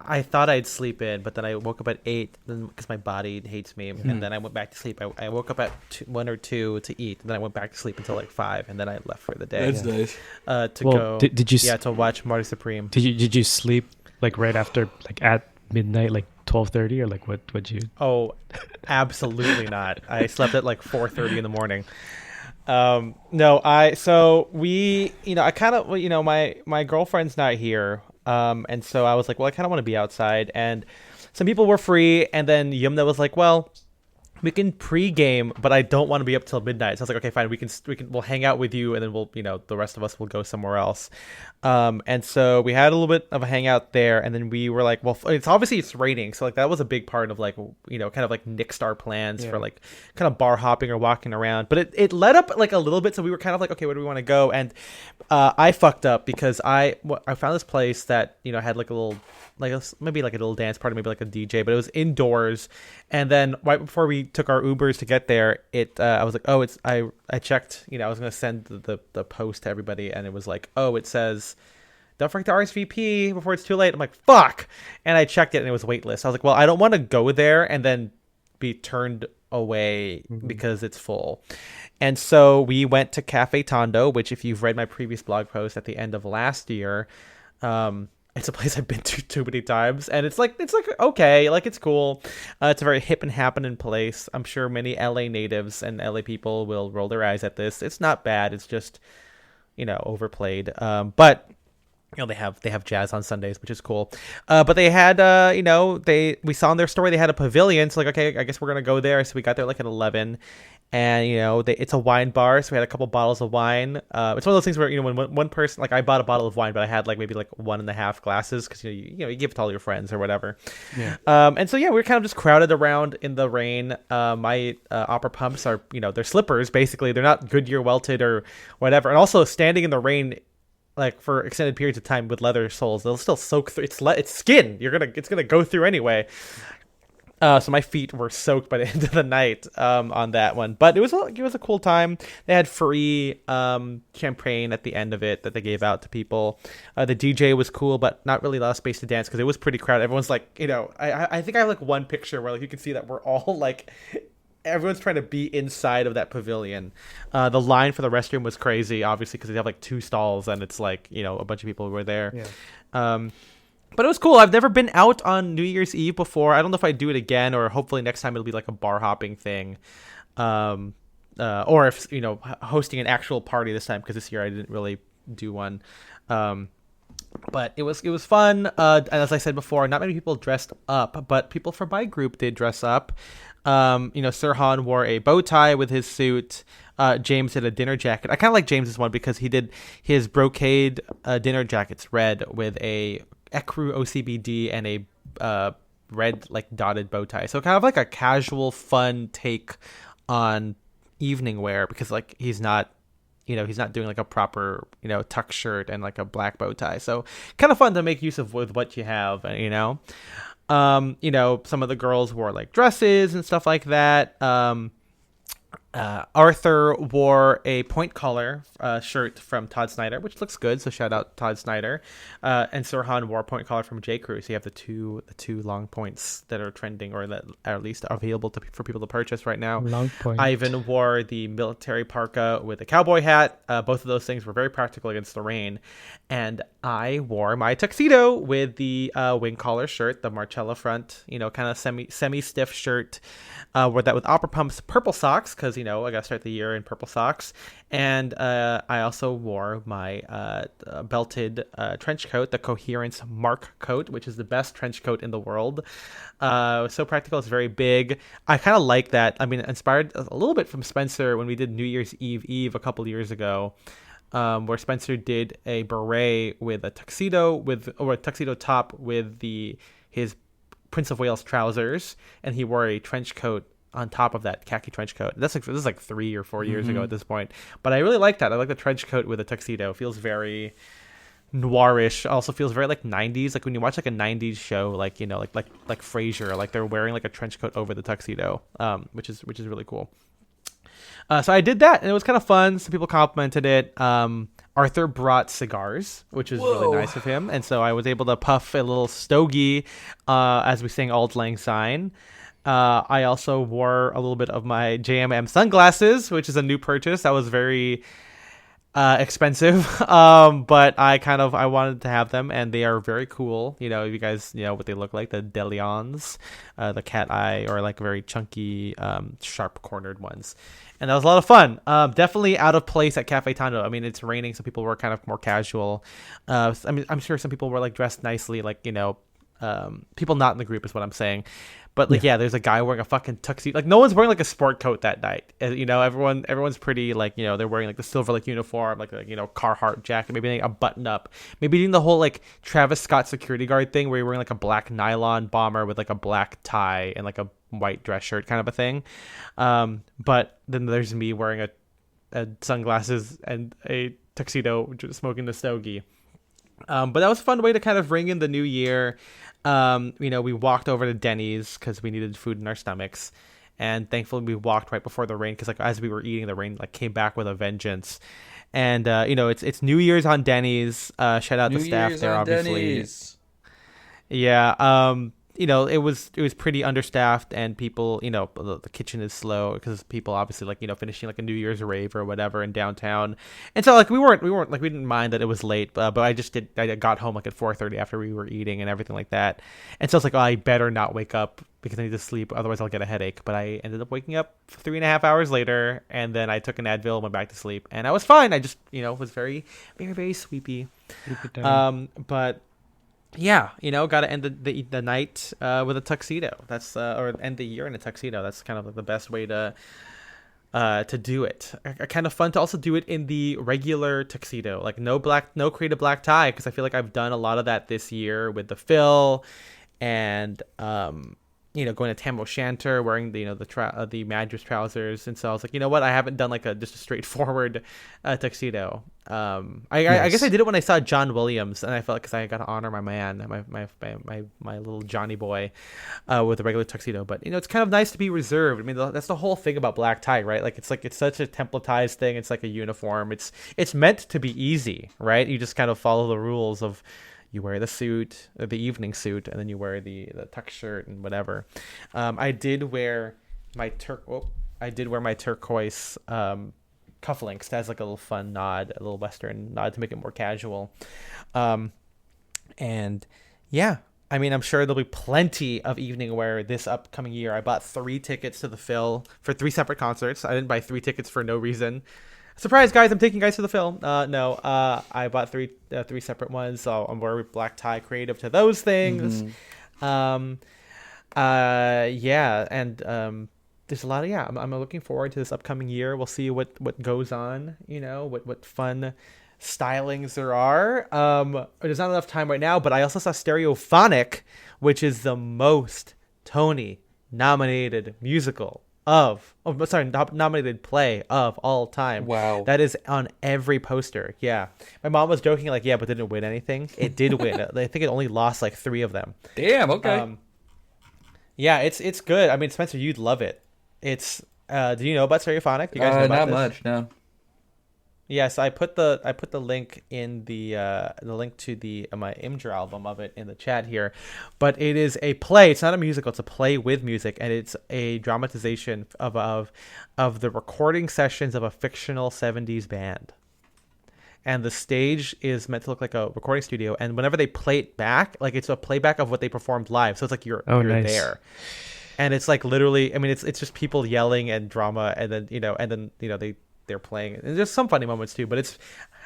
I thought I'd sleep in, but then I woke up at 8 because my body hates me, and then I went back to sleep. I woke up at 1 or 2 to eat, and then I went back to sleep until like 5, and then I left for the day. That's nice. Did you? Yeah, to watch Marty Supreme. Did you sleep like right after, like at midnight, like 12:30, or like what'd you? Oh, absolutely not. I slept at like 4:30 in the morning. No, I kind of, my girlfriend's not here. And so I was like, well, I kind of want to be outside, and some people were free, and then Yumna was like, well, we can pre-game, but I don't want to be up till midnight. So I was like, okay, fine, we'll hang out with you, and then we'll, the rest of us will go somewhere else. And so we had a little bit of a hangout there, and then we were like, well, it's raining, so like that was a big part of like, kind of like nixed our plans for like kind of bar hopping or walking around. But it led up like a little bit, so we were kind of like, okay, where do we want to go? And I fucked up because I found this place that had like a little, maybe like a little dance party, maybe like a DJ, but it was indoors. And then right before we took our Ubers to get there, I was like, oh, I checked, I was going to send the post to everybody, and it was like, oh, it says, don't forget to RSVP before it's too late. I'm like, fuck. And I checked it, and it was waitlist. I was like, well, I don't want to go there and then be turned away because it's full. And so we went to Cafe Tondo, which if you've read my previous blog post at the end of last year, it's a place I've been to too many times, and it's like okay, like it's cool. It's a very hip and happening place. I'm sure many LA natives and LA people will roll their eyes at this. It's not bad. It's just overplayed. But they have jazz on Sundays, which is cool. But they had we saw in their story they had a pavilion. So like, okay, I guess we're gonna go there. So we got there like at 11. And it's a wine bar, so we had a couple bottles of wine. It's one of those things where when one person, like I bought a bottle of wine, but I had like maybe like 1.5 glasses because you give it to all your friends or whatever. Yeah. And so we were kind of just crowded around in the rain. My opera pumps are they're slippers basically. They're not Goodyear welted or whatever. And also standing in the rain like for extended periods of time with leather soles, they'll still soak through. It's skin. It's gonna go through anyway. So my feet were soaked by the end of the night on that one, but it was a cool time. They had free champagne at the end of it that they gave out to people. The DJ was cool, but not really a lot of space to dance because it was pretty crowded. Everyone's like, I think I have like one picture where like you can see that we're all like, everyone's trying to be inside of that pavilion. The line for the restroom was crazy, obviously, because they have like 2 stalls and it's like a bunch of people were there. Yeah. But it was cool. I've never been out on New Year's Eve before. I don't know if I'd do it again, or hopefully next time it'll be like a bar hopping thing. Or if, hosting an actual party this time, because this year I didn't really do one. But it was fun. And as I said before, not many people dressed up, but people from my group did dress up. Sirhan wore a bow tie with his suit. James had a dinner jacket. I kind of like James's one because he did his brocade dinner jackets red with a ecru OCBD and a red like dotted bow tie. So kind of like a casual, fun take on evening wear because like he's not doing like a proper tuck shirt and like a black bow tie. So kind of fun to make use of with what you have. Some of the girls wore like dresses and stuff like that. Arthur wore a point collar shirt from Todd Snyder, which looks good. So shout out Todd Snyder. And Sirhan wore a point collar from J. Crew. So you have the two long points that are trending, or that are at least available for people to purchase right now. Long point. Ivan wore the military parka with a cowboy hat. Both of those things were very practical against the rain. And I wore my tuxedo with the wing collar shirt, the Marcella front, kind of semi stiff shirt. Wore that with opera pumps, purple socks, because I got to start the year in purple socks. And I also wore my belted trench coat, the Coherence Mark coat, which is the best trench coat in the world. It was so practical. It's very big. I kind of like that. I mean, inspired a little bit from Spencer when we did New Year's Eve a couple years ago, where Spencer did a beret with a tuxedo or a tuxedo top with his Prince of Wales trousers, and he wore a trench coat on top of that khaki trench coat. This is like 3 or 4 years ago at this point, but I really like that. I like the trench coat with a tuxedo. It feels very noirish. Also feels very like 90s, like when you watch like a 90s show, like like Frasier, like they're wearing like a trench coat over the tuxedo, which is really cool. So I did that, and it was kind of fun. Some people complimented it. Arthur brought cigars, which is really nice of him, and so I was able to puff a little stogie as we sang Auld Lang Syne. I also wore a little bit of my JMM sunglasses, which is a new purchase. That was very expensive, but I wanted to have them, and they are very cool. You guys know what they look like, the Deleons, the cat eye, or like very chunky, sharp cornered ones. And that was a lot of fun. Definitely out of place at Cafe Tondo. I mean, it's raining, so people were kind of more casual. I mean, I'm sure some people were like dressed nicely, like, people not in the group is what I'm saying. But like, yeah, there's a guy wearing a fucking tuxedo. Like, no one's wearing like a sport coat that night. Everyone's pretty like, they're wearing like the silver like uniform, like Carhartt jacket, maybe like a button up, maybe doing the whole like Travis Scott security guard thing where you're wearing like a black nylon bomber with like a black tie and like a white dress shirt kind of a thing. But then there's me wearing a sunglasses and a tuxedo, just smoking the stogie. But that was a fun way to kind of ring in the new year. We walked over to Denny's because we needed food in our stomachs, and thankfully we walked right before the rain because like as we were eating, the rain like came back with a vengeance. And it's New Year's on Denny's. Shout out the staff there, obviously. Denny's. Yeah. It was pretty understaffed, and people, the kitchen is slow because people obviously like, finishing like a New Year's rave or whatever in downtown. And so like we weren't like, we didn't mind that it was late, but I got home like at 4:30 after we were eating and everything like that. And so it's like, oh, I better not wake up because I need to sleep. Otherwise I'll get a headache. But I ended up waking up 3.5 hours later, and then I took an Advil and went back to sleep, and I was fine. I just, was very, very, very sleepy. But yeah, got to end the night with a tuxedo. That's or end the year in a tuxedo. That's kind of like the best way to do it. Kind of fun to also do it in the regular tuxedo, like no creative black tie, because I feel like I've done a lot of that this year with the fill, and going to Tam O'Shanter wearing the Madras trousers. And so I was like, you know what? I haven't done like just a straightforward tuxedo. I guess I did it when I saw John Williams, and I felt like, because I got to honor my man, my little Johnny boy, with a regular tuxedo. But it's kind of nice to be reserved. I mean, that's the whole thing about black tie, right? Like it's such a templatized thing. It's like a uniform. It's meant to be easy, right? You just kind of follow the rules of, you wear the suit, the evening suit, and then you wear the tux shirt and whatever. I did wear my turquoise cufflinks. That's like a little fun nod, a little Western nod to make it more casual. And yeah, I mean, I'm sure there'll be plenty of evening wear this upcoming year. I bought 3 tickets to the Phil for 3 separate concerts. I didn't buy 3 tickets for no reason. Surprise, guys! I'm taking guys to the film. No, I bought 3 separate ones, so I'm wearing black tie creative to those things. Mm-hmm. Yeah, and there's a lot of I'm looking forward to this upcoming year. We'll see what goes on. What fun stylings there are. There's not enough time right now, but I also saw Stereophonic, which is the most Tony nominated musical nominated play of all time. Wow. That is on every poster. Yeah. My mom was joking like, yeah, but didn't win anything. It did win. I think it only lost like 3 of them. Damn, okay. Yeah, it's good. I mean, Spencer, you'd love it. It's do you know about Stereophonic? Do you guys know about not much, no. Yeah, so I put the link in the link to my Imgur album of it in the chat here, but it is a play. It's not a musical. It's a play with music, and it's a dramatization of the recording sessions of a fictional 70s band. And the stage is meant to look like a recording studio, and whenever they play it back, like it's a playback of what they performed live. So it's like you're nice. there. and it's like literally, I mean, it's just people yelling and drama, and then they're playing, and there's some funny moments too. But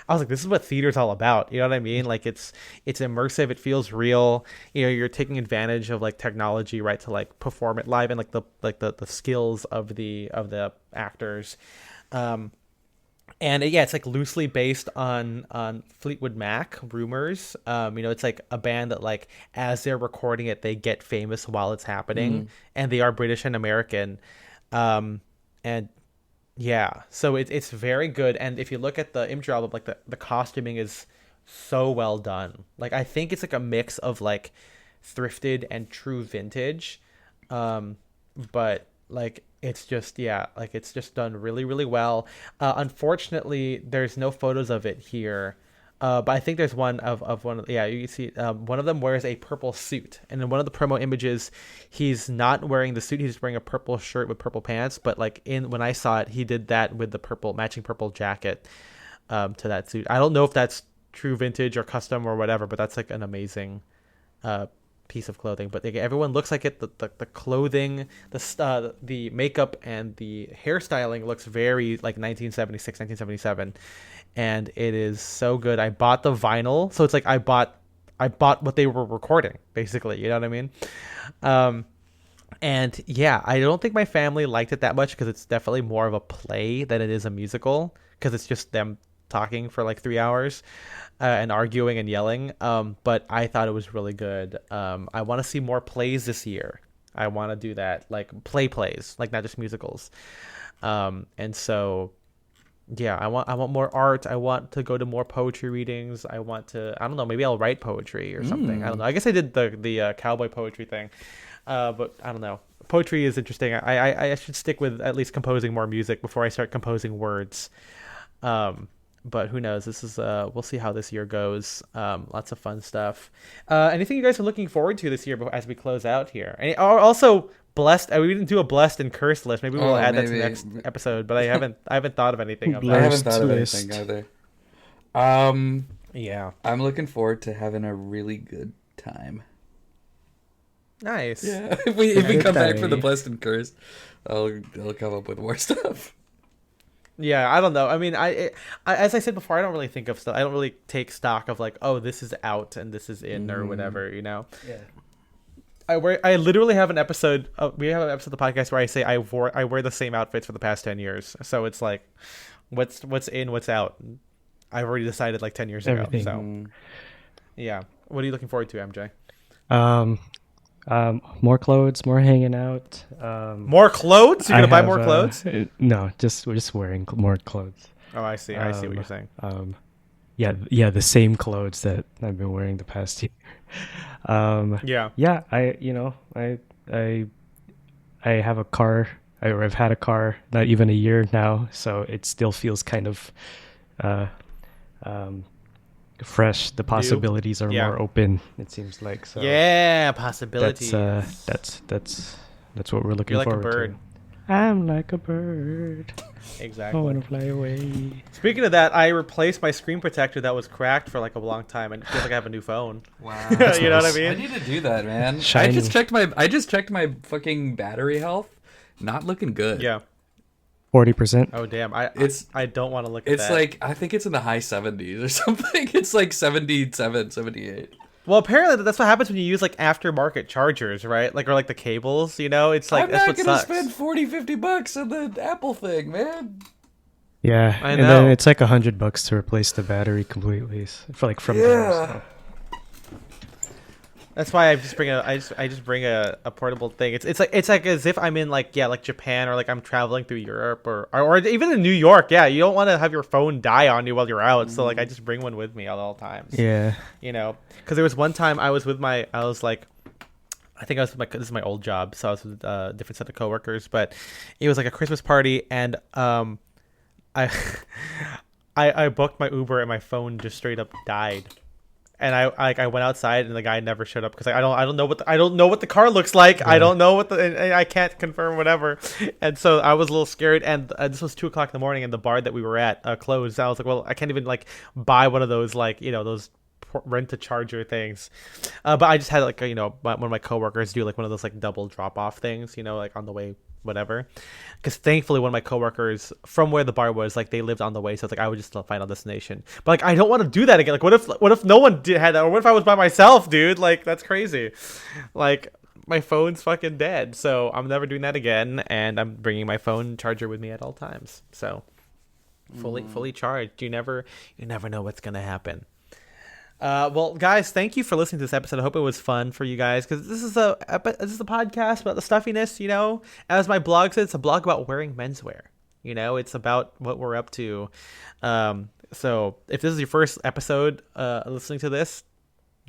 I was like, this is what theater's all about. You know what I mean? Like it's immersive. It feels real. You know, you're taking advantage of like technology, right, to like perform it live, and like the skills of the actors. And yeah, it's like loosely based on Fleetwood Mac, Rumors. It's like a band that like as they're recording it, they get famous while it's happening, and they are British and American. And yeah, so it's very good. And if you look at the imagery album, like the costuming is so well done. Like I think it's like a mix of like thrifted and true vintage, but like it's just it's just done really, really well. Unfortunately, there's no photos of it here, but I think there's one of one. Yeah, you see one of them wears a purple suit, and in one of the promo images, he's not wearing the suit. He's just wearing a purple shirt with purple pants. But like when I saw it, he did that with the matching purple jacket to that suit. I don't know if that's true vintage or custom or whatever, but that's like an amazing piece of clothing. But everyone looks like it. The clothing, the makeup, and the hairstyling looks very like 1976, 1977, and it is so good. I bought the vinyl, so it's like I bought what they were recording, basically. You know what I mean? And yeah, I don't think my family liked it that much because it's definitely more of a play than it is a musical, because it's just them talking for like 3 hours and arguing and yelling. But I thought it was really good. I want to see more plays this year. I want to do that, like plays, like not just musicals. And so yeah, I want more art. I want to go to more poetry readings. I don't know, maybe I'll write poetry or something. I don't know. I guess I did the cowboy poetry thing. But I don't know. Poetry is interesting. I should stick with at least composing more music before I start composing words. But who knows? This is we'll see how this year goes. Lots of fun stuff. Anything you guys are looking forward to this year as we close out here? And also blessed. We didn't do a blessed and cursed list. Maybe we'll add that to the next episode. But I haven't thought of anything of that. I haven't thought of anything either. Yeah, I'm looking forward to having a really good time. Nice. Yeah, if we come back for the blessed and cursed, I'll come up with more stuff. Yeah, I don't know. I mean, I as I said before, I don't really think of stuff. I don't really take stock of like, oh, this is out and this is in or whatever, you know. Yeah. I literally have an episode. We have an episode of the podcast where I say I wear the same outfits for the past 10 years. So it's like, what's in, what's out. I've already decided like 10 years ago. So yeah, what are you looking forward to, MJ? More clothes, more hanging out. More clothes? You're gonna buy more clothes? No, we're just wearing more clothes. Oh, I see. I see what you're saying. Yeah, the same clothes that I've been wearing the past year. Yeah. I have a car. I've had a car not even a year now, so it still feels kind of fresh. The possibilities are more open, it seems like. So yeah, possibilities. That's what we're looking forward to. You're like a bird. I'm like a bird. Exactly. I want to fly away. Speaking of that, I replaced my screen protector that was cracked for like a long time, and it feels like I have a new phone. Wow. You know what I mean? I need to do that, man. Shiny. I just checked my fucking battery health. Not looking good. Yeah. 40%. Oh damn! I don't want to look at that. It's like, I think it's in the high 70s or something. It's like 77, 78. Well, apparently that's what happens when you use like aftermarket chargers, right? Like, or like the cables, you know? It's like, that's what sucks. I'm not gonna spend $40-$50 on the Apple thing, man. Yeah, I and know. then it's like $100 to replace the battery completely for like from there. So. That's why I just bring a portable thing. It's like as if I'm in like Japan, or like I'm traveling through Europe or even in New York. Yeah, you don't want to have your phone die on you while you're out. So like I just bring one with me at all times. Yeah, you know, because there was one time I was with this is my old job, so I was with a different set of coworkers, but it was like a Christmas party, and I booked my Uber and my phone just straight up died. And I went outside and the guy never showed up because I don't know what the car looks like. Yeah. I don't know and I can't confirm whatever. And so I was a little scared. And this was 2:00 in the morning, and the bar that we were at closed. I was like, well, I can't even like buy one of those like, you know, those rent a charger things. But I just had like one of my coworkers do like one of those like double drop off things, like on the way, whatever. Because thankfully one of my coworkers from where the bar was, like they lived on the way, so it's like I would just still final destination. But like I don't want to do that again. Like what if no one had that, or what if I was by myself, dude? Like that's crazy. Like my phone's fucking dead, so I'm never doing that again, and I'm bringing my phone charger with me at all times. So fully charged. You never know what's gonna happen. Well, guys, thank you for listening to this episode. I hope it was fun for you guys, because this is a podcast about the stuffiness. As my blog says, it's a blog about wearing menswear. It's about what we're up to. So if this is your first episode listening to this,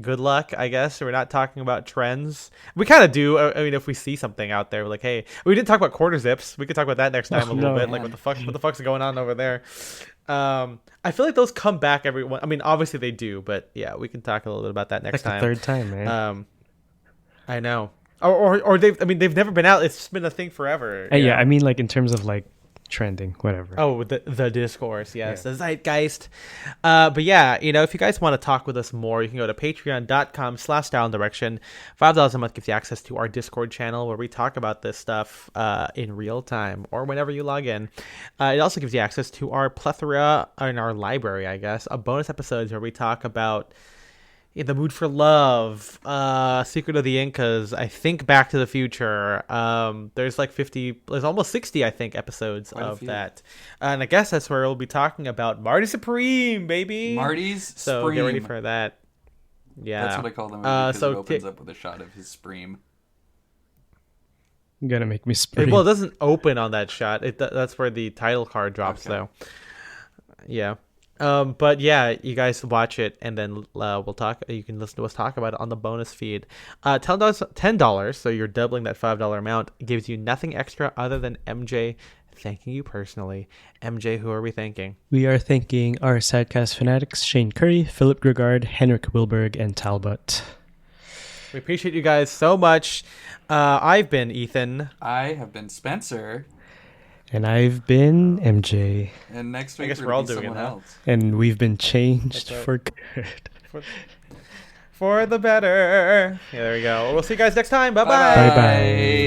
good luck, I guess. We're not talking about trends. We kind of do. I mean, if we see something out there, we're like, hey, we didn't talk about quarter zips. We could talk about that next time a little bit. Man. Like, what the fuck's going on over there? I feel like those come back every one. I mean, obviously they do, but yeah, we can talk a little bit about that next time. The third time, man. I know. Or they've never been out. It's just been a thing forever. Yeah, I mean, like in terms of like trending, whatever. Oh, the discourse, yes, the zeitgeist. But yeah, if you guys want to talk with us more, you can go to patreon.com/styleanddirection. $5 a month gives you access to our Discord channel where we talk about this stuff in real time or whenever you log in. It also gives you access to our plethora in our library, I guess, of bonus episodes where we talk about The Mood for Love, Secret of the Incas, I think Back to the Future. There's like 50, there's almost 60, I think, episodes of that. And I guess that's where we'll be talking about Marty Supreme, baby. Marty's So Supreme. Get ready for that. Yeah. That's what I call them. Because it opens up with a shot of his Supreme. You're gonna make me scream. Well, it doesn't open on that shot. That's where the title card drops, though. Yeah. But yeah, you guys watch it, and then we'll talk. You can listen to us talk about it on the bonus feed. $10, so you're doubling that $5 amount. Gives you nothing extra other than MJ thanking you personally. MJ, who are we thanking? We are thanking our Sadcast fanatics: Shane Curry, Philip Gregard, Henrik Wilberg, and Talbot. We appreciate you guys so much. I've been Ethan. I have been Spencer. And I've been MJ. And next week I guess we're all doing it now. else. And we've been changed for good. For the better. Yeah, there we go. We'll see you guys next time. Bye-bye. Bye-bye.